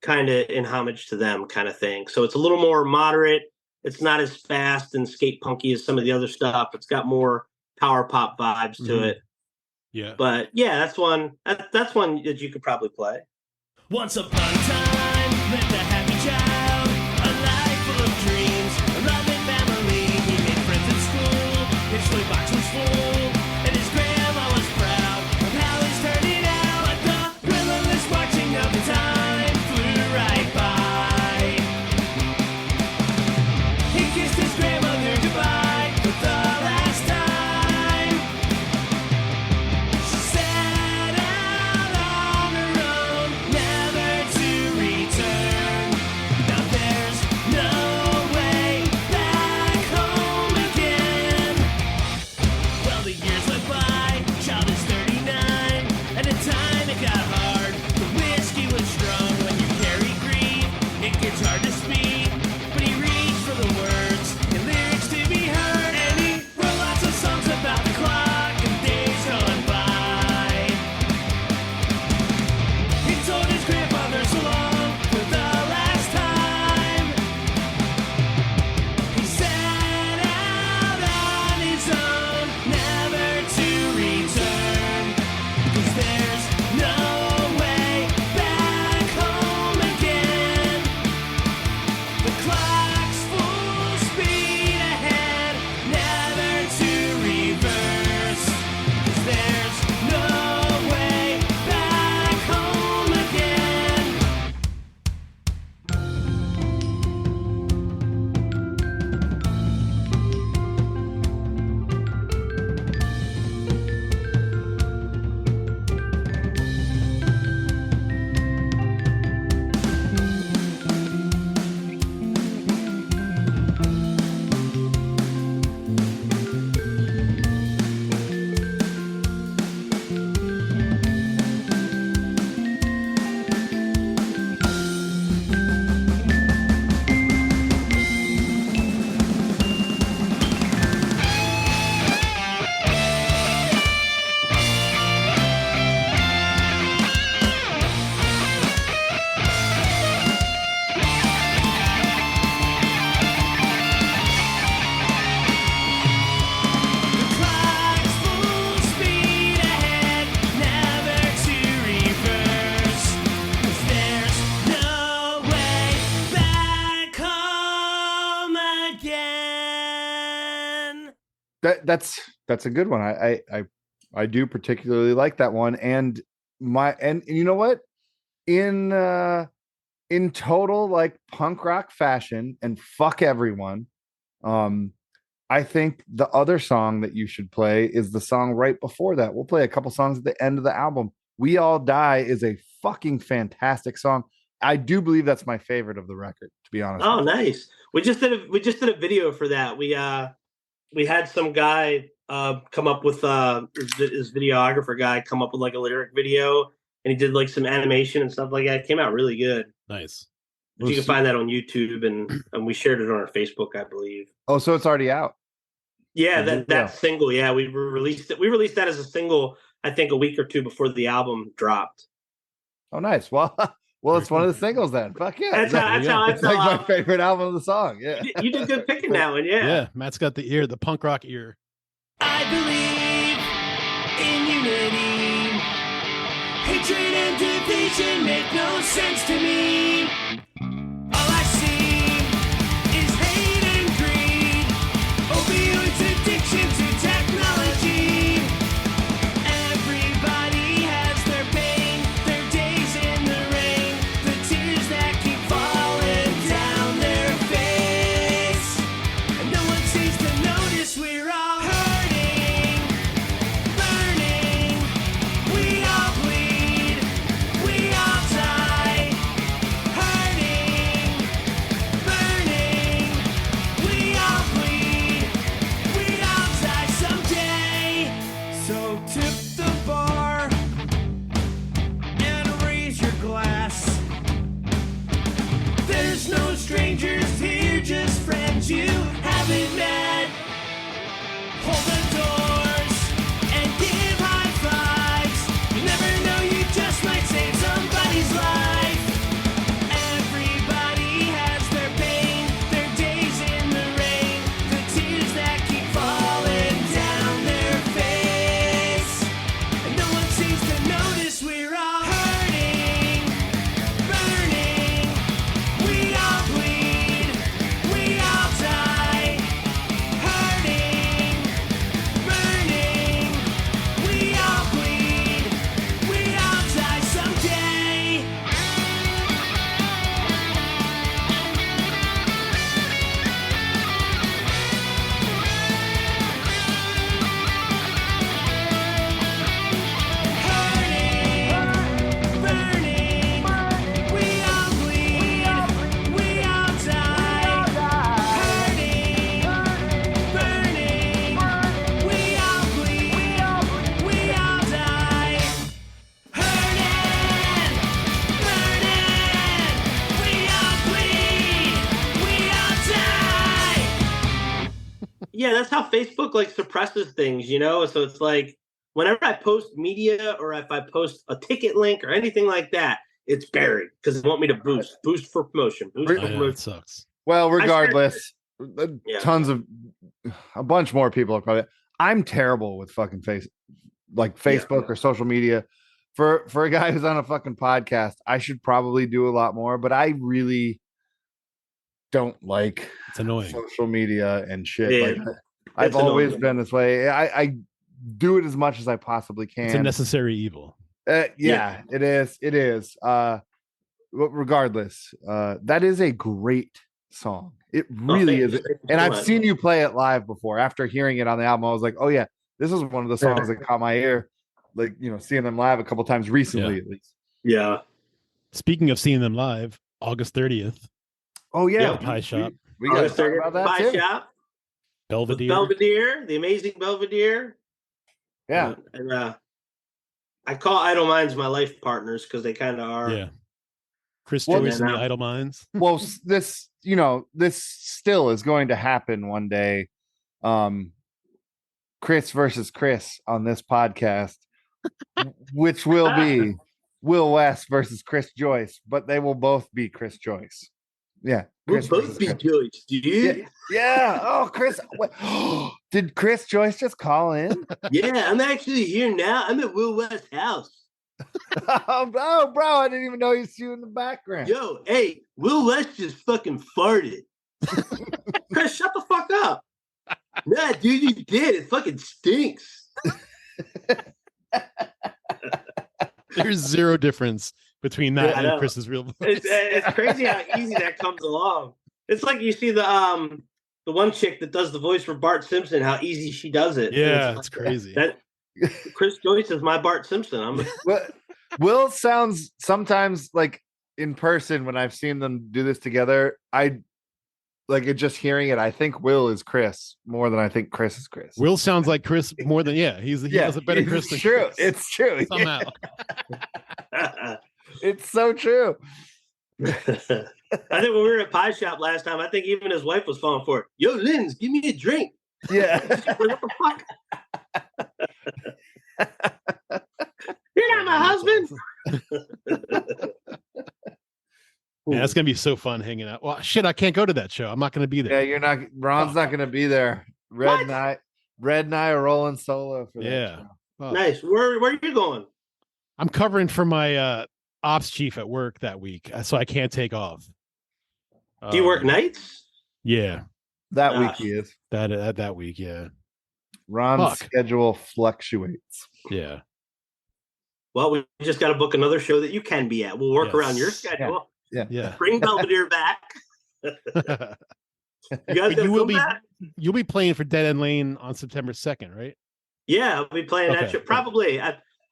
kind of in homage to them, kind of thing. So it's a little more moderate. It's not as fast and skate punky as some of the other stuff. It's got more power pop vibes to it. Yeah, but yeah, that's one that you could probably play. Once upon a time, lived a happy child, a life full of dreams, a loving family. He made friends at school, his toy box was full, and his grandma was proud of how he's turning out. But the relentless marching of the time flew right by. He kissed his grandmother goodbye for the last time. She set out on her own, never to return. Now there's no way back home again. Well, the years went by, child is 39, and in time it got hard. The whiskey was strong. When you carry grief, it gets hard to speak. But he reached for the words and lyrics to be heard, and he wrote lots of songs about the clock and days gone by. He told his grandfather so long for the last time. He set out on his own, never to return. 'Cause there's no way back home again. The clock's full speed ahead, never to reverse. 'Cause there's no way back home again. The clock's full speed ahead, never to reverse. 'Cause there's no way back home again. That's a good one. I do particularly like that one, and you know what, in total like punk rock fashion, and fuck everyone, I think the other song that you should play is the song right before that. We'll play a couple songs at the end of the album. We All Die is a fucking fantastic song. I do believe that's my favorite of the record, to be honest. Oh, nice. We just did a video for that. We had some guy come up with his videographer guy come up with like a lyric video, and he did like some animation and stuff like that. It came out really good. nice. But you can find that on YouTube, and we shared it on our Facebook, I believe. Oh, so it's already out. Yeah, Mhm. that single. Yeah, we released it. We released that as a single, I think, a week or two before the album dropped. Oh, nice. Well, it's one of the singles then. Fuck yeah. That's how It's like my favorite album of the song. Yeah. You did good picking that one. Yeah. Yeah, Matt's got the ear, the punk rock ear. I believe in unity. Hatred and division make no sense to me. All I see is hate and greed, opioids, addiction to technology. Everybody has their pain, Yeah, that's how Facebook like suppresses things, you know? So it's like whenever I post media or if I post a ticket link or anything like that, it's buried because they want me to boost for promotion, boost for I know, promotion. it sucks. Well, regardless, Yeah. tons of a bunch more people are probably. I'm terrible with fucking Facebook or social media. For a guy who's on a fucking podcast, I should probably do a lot more, but I really don't like It's annoying. social media and shit. Yeah, Like I've it's always annoying. been this way. I do it as much as I possibly can. It's a necessary evil. Yeah, it is. It is. Regardless, that is a great song. It really is. Thank you And so I've much. seen you play it live before. After hearing it on the album, I was like, oh yeah, this is one of the songs that caught my ear. Like, you know, seeing them live a couple times recently, at least. Yeah. Speaking of seeing them live, August 30th, Oh yeah, Yeah. Pie Shop, we got to talk about that Pie too. Shop, Belvedere. Belvedere, the amazing Belvedere. Yeah, And I call Idle Minds my life partners because they kind of are. Yeah. Chris Well, Joyce and the then, Idle Minds. well, this still is going to happen one day. Chris versus Chris on this podcast, which will be Will West versus Chris Joyce, but they will both be Chris Joyce. Yeah, We'll Chris both versus be Chris. Joyce, dude. Yeah. Oh, Chris. Did Chris Joyce just call in? Yeah, I'm actually here now. I'm at Will West's house. Oh, bro, I didn't even know you see you in the background. Yo, hey, Will West just fucking farted. Chris, shut the fuck up. Nah, dude, you did. It fucking stinks. There's zero difference between that Yeah, I and know. Chris's real voice. It's crazy how easy that comes along. It's like you see the one chick that does the voice for Bart Simpson, how easy she does it. Yeah, And it's crazy. That Chris Joyce is my Bart Simpson. Will sounds sometimes like in person when I've seen them do this together. I like it just hearing it. I think Will is Chris more than I think Chris is Chris. Will sounds like Chris more than he does a better Chris It's than true. Chris. It's true. Somehow. It's so true. I think when we were at Pie Shop last time, I think even his wife was falling for it. Yo, Linz, give me a drink. Yeah. What the fuck? You're not my husband. Yeah, it's gonna be so fun hanging out. Well, shit, I can't go to that show. I'm not gonna be Yeah, there. you're not. Ron's not going to be there. Red and I are rolling solo for that. Yeah. show. Fuck. Nice. Where are you going? I'm covering for my ops chief at work that week, so I can't take off. Do you work nights? Yeah, That week Gosh. he is. that week. Yeah, Ron's Fuck. schedule fluctuates. yeah. Well, we just got to book another show that you can be at. We'll work around your Yes. schedule. Yeah. Bring Belvedere back. You guys But gonna you will come be back? you'll be playing for Dead End Lane on September 2nd, right? Yeah, I'll be playing that Okay. show. Probably.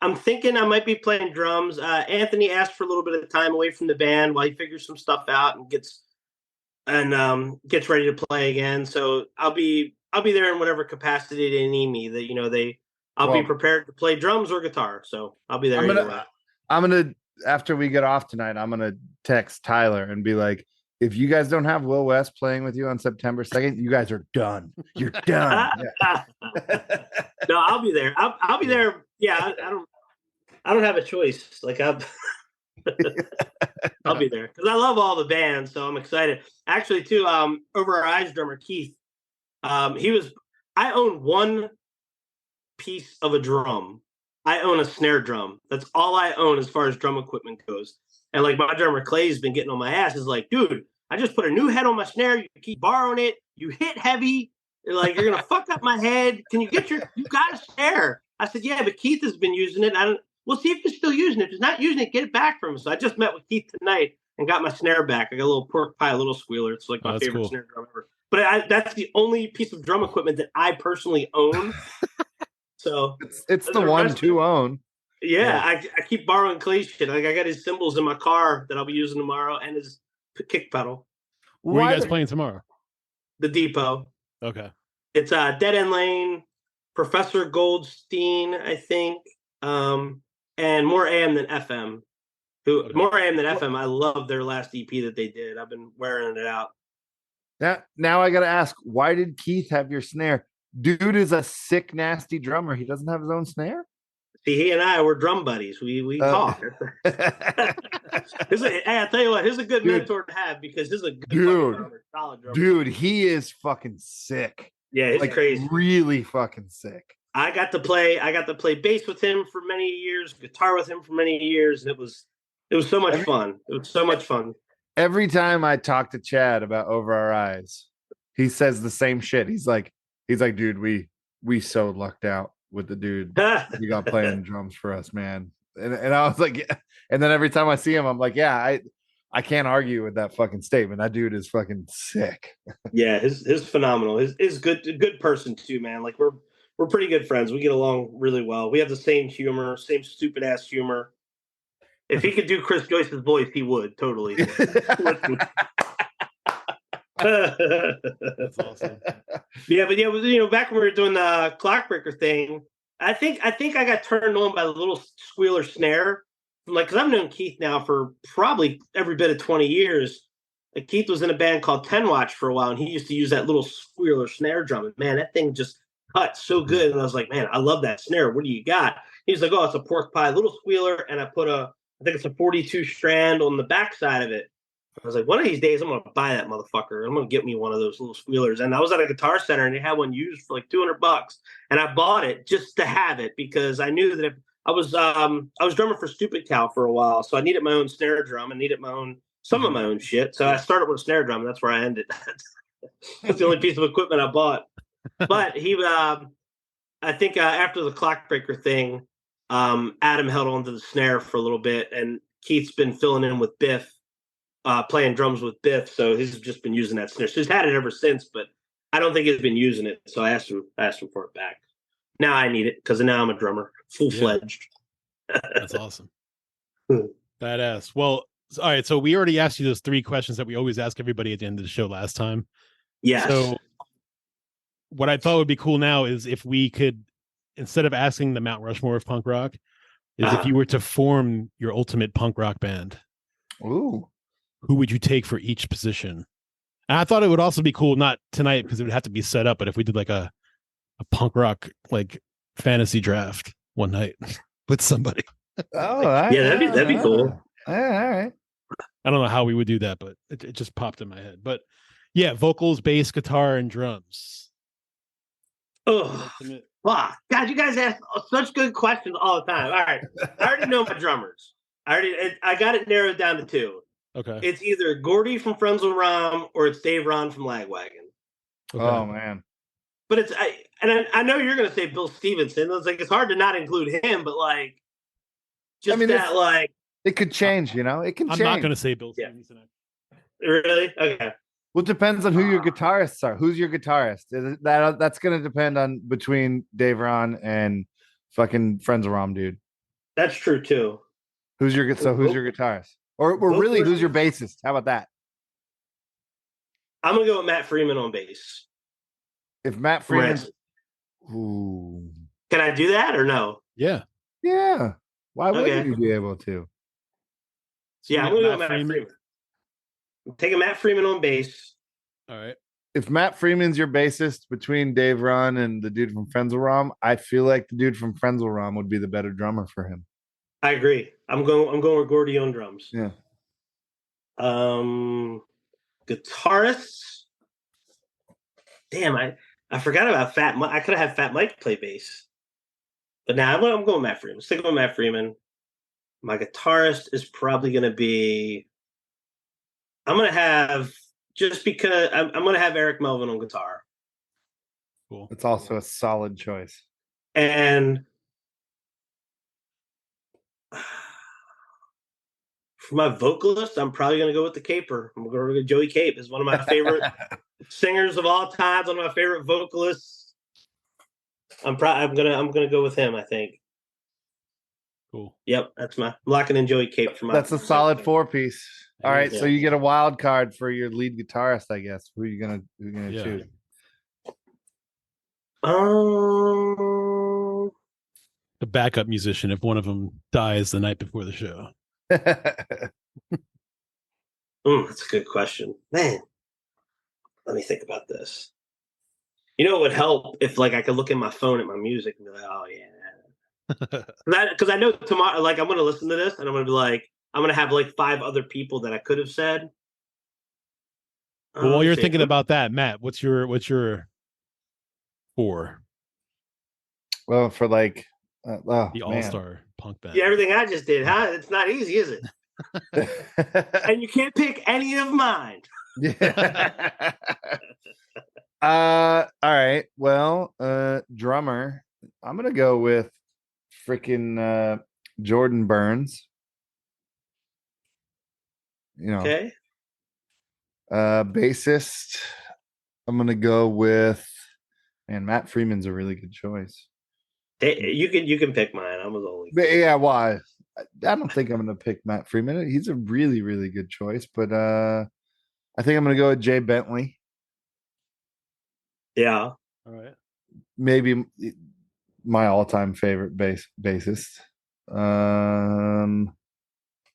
I'm thinking I might be playing drums. Anthony asked for a little bit of time away from the band while he figures some stuff out and gets ready to play again. So I'll be there in whatever capacity they need me. That I'll be prepared to play drums or guitar. So I'll be there. I'm gonna after we get off tonight, I'm gonna text Tyler and be like, if you guys don't have Will West playing with you on September 2nd, you guys are done. You're done. Yeah. No, I'll be there. I'll be there. Yeah, I don't have a choice. Like I'll be there because I love all the bands, so I'm excited. Actually, too, Over Our Eyes drummer Keith, I own one piece of a drum. I own a snare drum. That's all I own as far as drum equipment goes. And like my drummer Clay's been getting on my ass. Is like, dude, I just put a new head on my snare. You keep borrowing it. You hit heavy. Like you're gonna fuck up my head. Can you you got a snare? I said, yeah, but Keith has been using it. We'll see if he's still using it. If he's not using it, get it back from him. So I just met with Keith tonight and got my snare back. I got a little pork pie, a little squealer. It's like my favorite snare drum ever. But that's the only piece of drum equipment that I personally own. So it's the one to own. Yeah, I keep borrowing Clay's shit. Like I got his cymbals in my car that I'll be using tomorrow and his kick pedal. Where are you guys playing tomorrow? The Depot. Okay. It's Dead End Lane, Professor Goldstein, I think, and More AM Than FM. More AM Than FM. I love their last EP that they did. I've been wearing it out. Now I gotta ask, why did Keith have your snare? Dude is a sick, nasty drummer. He doesn't have his own snare. See, he and I were drum buddies. We talk. Hey, I tell you what, he's a good mentor to have because he's a good fucking drummer, solid drummer. Dude, he is fucking sick. Yeah, he's like, crazy. Really fucking sick. I got to play bass with him for many years, guitar with him for many years, and it was so much fun. It was so much fun. Every time I talk to Chad about Over Our Eyes, he says the same shit. He's like, dude, we so lucked out with the dude you got playing drums for us, man. And I was like, yeah. And then every time I see him, I'm like, yeah, I can't argue with that fucking statement. That dude is fucking sick. Yeah, his phenomenal. His good person too, man. Like we're pretty good friends. We get along really well. We have the same humor, same stupid ass humor. If he could do Chris Joyce's voice, he would totally. That's awesome. Yeah, but back when we were doing the Clockbreaker thing, I think I got turned on by the little squealer snare. Because I've known Keith now for probably every bit of 20 years. Like Keith was in a band called 10 Watch for a while, and he used to use that little squealer snare drum. And man, that thing just cut so good. And I was like, man, I love that snare. What do you got? He's like, oh, it's a pork pie, little squealer, and I think it's a 42 strand on the backside of it. I was like, one of these days, I'm going to buy that motherfucker. I'm going to get me one of those little squealers. And I was at a Guitar Center, and they had one used for like $200. And I bought it just to have it because I knew that if I was drumming for Stupid Cow for a while, so I needed my own snare drum and needed some of my own shit. So I started with a snare drum, and that's where I ended. That's the only piece of equipment I bought. But I think after the Clockbreaker thing, Adam held on to the snare for a little bit, and Keith's been filling in with Biff, playing drums with Biff, so he's just been using that snare. So he's had it ever since, but I don't think he's been using it. So I asked him for it back. Now I need it because now I'm a drummer, full-fledged. Yeah. That's awesome. Badass. Well, all right. So we already asked you those 3 questions that we always ask everybody at the end of the show last time. Yes. So what I thought would be cool now is if we could, instead of asking the Mount Rushmore of punk rock, is if you were to form your ultimate punk rock band. Ooh. Who would you take for each position? And I thought it would also be cool, not tonight because it would have to be set up, but if we did like a punk rock like fantasy draft one night with somebody. Oh, yeah, that'd be cool. All right. I don't know how we would do that, but it just popped in my head. But yeah, vocals, bass, guitar, and drums. Oh, wow. God, you guys ask such good questions all the time. All right. I already know my drummers. I got it narrowed down to 2. Okay. It's either Gordy from Frenzel Rom or it's Dave Ron from Lagwagon. Okay. Oh, man. But I know you're going to say Bill Stevenson. It's hard to not include him, but like, it could change, It can change. I'm not going to say Bill Stevenson. Really? Okay. Well, it depends on who your guitarists are. Who's your guitarist? That's going to depend on between Dave Ron and fucking Frenzel Rom, dude. That's true too. Who's your guitarist? Or really, who's your bassist? How about that? I'm gonna go with Matt Freeman on bass. If Matt Freeman, ooh, can I do that or no? Yeah. Why wouldn't you be able to? So I'm gonna go with Matt Freeman. I'm taking Matt Freeman on bass. All right. If Matt Freeman's your bassist between Dave Ron and the dude from Frenzel Rom, I feel like the dude from Frenzel Rom would be the better drummer for him. I agree. I'm going with Gordy on drums. Yeah. Guitarists. Damn, I forgot about Fat Mike. I could have had Fat Mike play bass. But now I'm going Matt Freeman. Stick with Matt Freeman. My guitarist is probably going to be. I'm going to have Eric Melvin on guitar. Cool. It's also a solid choice. And for my vocalist, I'm probably going to go with the Caper. I'm going to go Joey Cape. Is one of my favorite singers of all time. One of my favorite vocalists. I'm gonna go with him. I think. Cool. Yep, I'm locking in Joey Cape for my. That's a solid 4-piece. All right, so you get a wild card for your lead guitarist, I guess. Who are you gonna choose? The backup musician if one of them dies the night before the show. That's a good question, man. Let me think about this. You know, it would help if like I could look in my phone at my music and be like, oh yeah. Because I know tomorrow, like I'm going to listen to this and I'm going to be like, I'm going to have like 5 other people that I could have said. Well, while you're thinking about that, Matt, what's your 4? Well, for like The all-star punk band. Yeah, everything I just did, huh? It's not easy, is it? And you can't pick any of mine. Yeah. All right. Well, drummer, I'm gonna go with freaking Jordan Burns. You know, Okay. Bassist, I'm gonna go with Matt Freeman's a really good choice. You can pick mine. I was only. But yeah, why? I don't think I'm gonna pick Matt Freeman. He's a really, really good choice, but I think I'm gonna go with Jay Bentley. Yeah. All right. Maybe my all-time favorite bassist.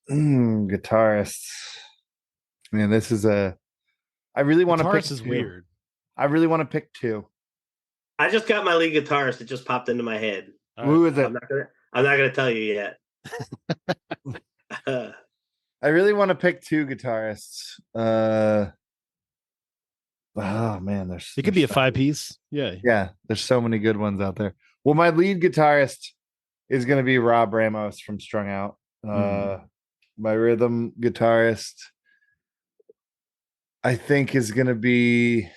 Guitarists. Man, this is I really want to pick. Guitarist is weird. I really want to pick 2. I just got my lead guitarist. It just popped into my head. Who is it? I'm not gonna tell you yet. I really want to pick 2 guitarists. Oh man, It could be a 5-piece. Yeah. Yeah, there's so many good ones out there. Well, my lead guitarist is going to be Rob Ramos from Strung Out. My rhythm guitarist, I think, is going to be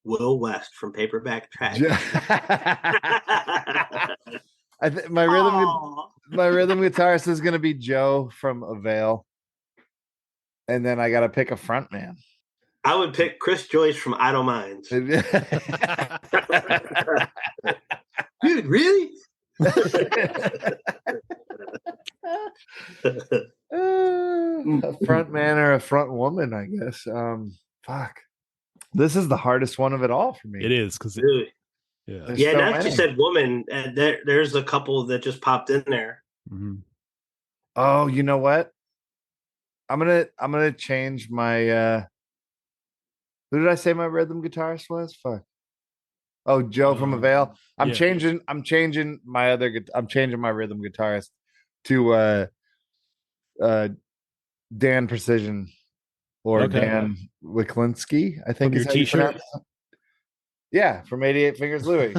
Will West from Paperback Track. my rhythm guitarist is going to be Joe from Avail, and then I got to pick a front man. I would pick Chris Joyce from Idle Minds. Dude, really? A front man or a front woman, I guess. Fuck. This is the hardest one of it all for me. It is because yeah. Yeah, so now that you many. said woman, there's a couple that just popped in there. Mm-hmm. Oh, you know what? I'm gonna change my who did I say my rhythm guitarist was? Fuck. Oh, Joe from Avail. I'm changing my rhythm guitarist to Dan Precision or Dan Wiklinski, I think from is your how you t-shirt. pronounce it. Yeah, from 88 Fingers Louie.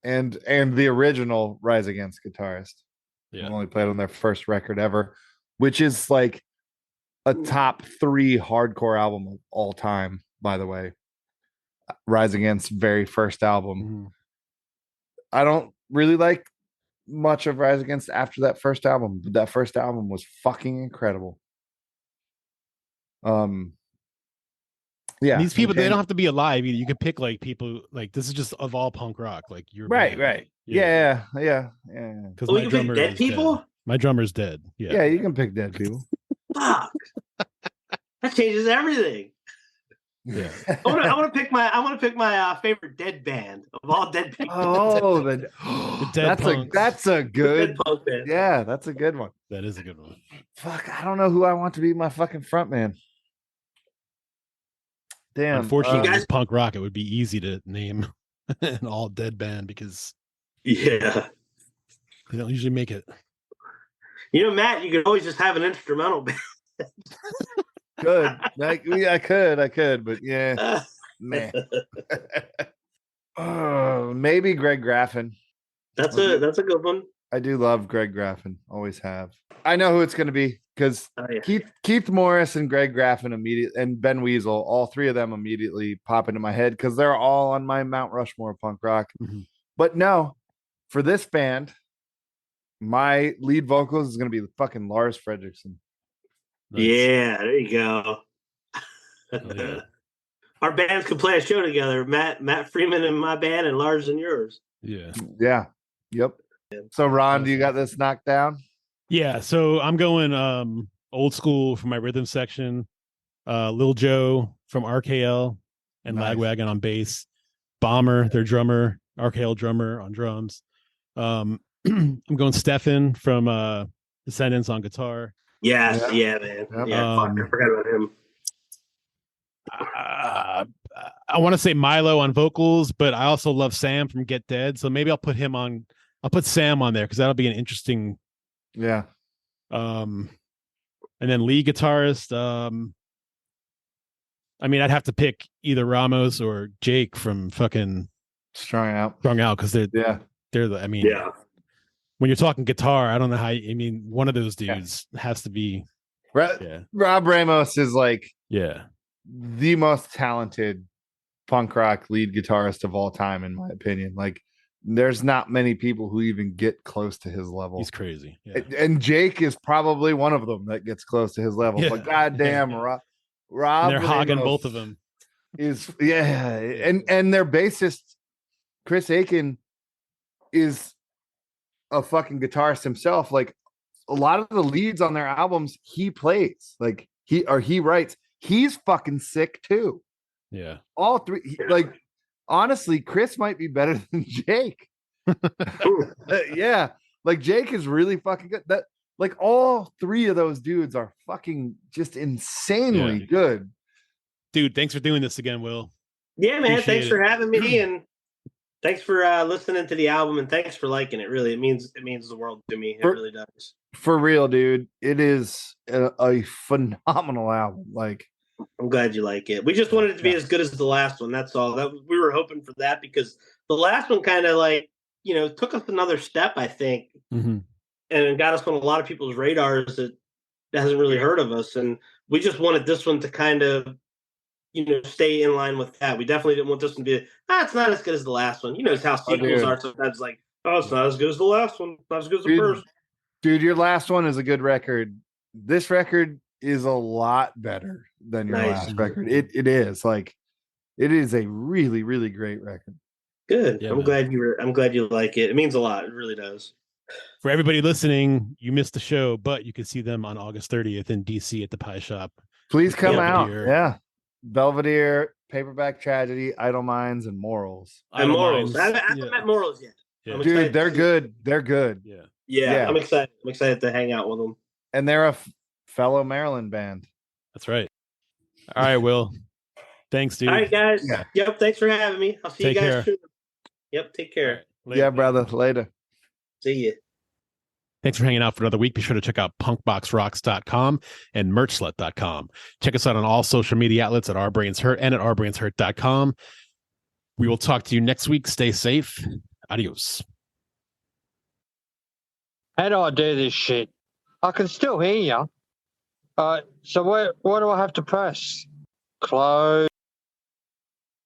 and the original Rise Against guitarist. Yeah. I've only played on their first record ever, which is like a top 3 hardcore album of all time, by the way. Rise Against's very first album. Mm-hmm. I don't really like much of Rise Against after that first album, but that first album was fucking incredible. Yeah, these people, they don't have to be alive. You can pick like people like this is just of all punk rock. Like you're right. Yeah. Because we can pick dead people. Dead. My drummer's dead. Yeah, you can pick dead people. Fuck. That changes everything. Yeah. I want to pick my favorite dead band of all dead people. Oh, the dead that's a good Dead punk band. Yeah, that's a good one. That is a good one. Fuck, I don't know who I want to be my fucking front man. Damn. Unfortunately, with punk rock, it would be easy to name an all dead band because they don't usually make it. You know, Matt, you could always just have an instrumental band. Good. I could, but yeah. Man. Maybe Greg Graffin. That's a good one. I do love Greg Graffin. Always have. I know who it's going to be because yeah. Keith Morris and Greg Graffin and Ben Weasel, all 3 of them immediately pop into my head because they're all on my Mount Rushmore punk rock. Mm-hmm. But no, for this band, my lead vocals is going to be fucking Lars Fredriksson. Nice. Yeah, there you go. Yeah. Our bands could play a show together. Matt Freeman in my band and Lars in yours. Yeah. Yep. So Ron, do you got this knocked down? Yeah. So I'm going old school for my rhythm section. Lil Joe from RKL and Lagwagon on bass. Bomber, their drummer, RKL drummer on drums. I'm going Stefan from Descendants on guitar. Yeah, man. Yep. Yeah, fuck, I forgot about him. I want to say Milo on vocals, but I also love Sam from Get Dead. So maybe I'll put him on. I'll put Sam on there because that'll be an interesting. Yeah. And then lead guitarist. I mean, I'd have to pick either Ramos or Jake from fucking Strung Out because they're yeah. the. I mean, when you're talking guitar, I don't know how. I mean, one of those dudes has to be. Rob Ramos is like Yeah. the most talented punk rock lead guitarist of all time, in my opinion. Like, there's not many people who even get close to his level. He's crazy. Yeah. And Jake is probably one of them that gets close to his level. Yeah. But goddamn, Rob And they're hogging Ramos both of them. is and their bassist Chris Aiken is a fucking guitarist himself. Like, a lot of the leads on their albums he plays, like he writes. He's fucking sick too. Yeah. All three, like, honestly, Chris might be better than Jake. Yeah, like Jake is really fucking good. That, like, all three of those dudes are fucking just insanely good. Dude, thanks for doing this again, Will. Yeah, man. Appreciate Thanks for having me, and thanks for listening to the album, and thanks for liking it. Really, it means the world to me. It really does. For real, dude. It is a phenomenal album. Like, I'm glad you like it. We just wanted it to be as good as the last one. That's all. We were hoping for that because the last one kind of, like, took us another step, I think, and got us on a lot of people's radars that hasn't really heard of us. And we just wanted this one to kind of, stay in line with that. We definitely didn't want this one to be, it's not as good as the last one. It's how sequels are sometimes, like, it's not as good as the last one, not as good as the first. Dude, your last one is a good record. This record is a lot better than your last record. It is, like, it is a really, really great record. Good. Yeah, I'm glad you like it. It means a lot. It really does. For everybody listening, you missed the show, but you can see them on August 30th in DC at the Pie Shop. Please come out. Yeah. Belvedere, Paperback Tragedy, Idle Minds, and Morals. And Morals. I haven't met Morals yet. Yeah. Dude, they're good. They're good. Yeah. I'm excited. I'm excited to hang out with them. And they're a fellow Maryland band. That's right. All right, Will. Thanks, dude. All right, guys. Yeah. Yep. Thanks for having me. I'll see you guys soon. Yep. Take care. Right, yeah, brother. Later. See you. Thanks for hanging out for another week. Be sure to check out punkboxrocks.com and merchslut.com. Check us out on all social media outlets at Our Brains Hurt and at ourbrainshurt.com. We will talk to you next week. Stay safe. Adios. How do I do this shit? I can still hear you. So what do I have to press? Close.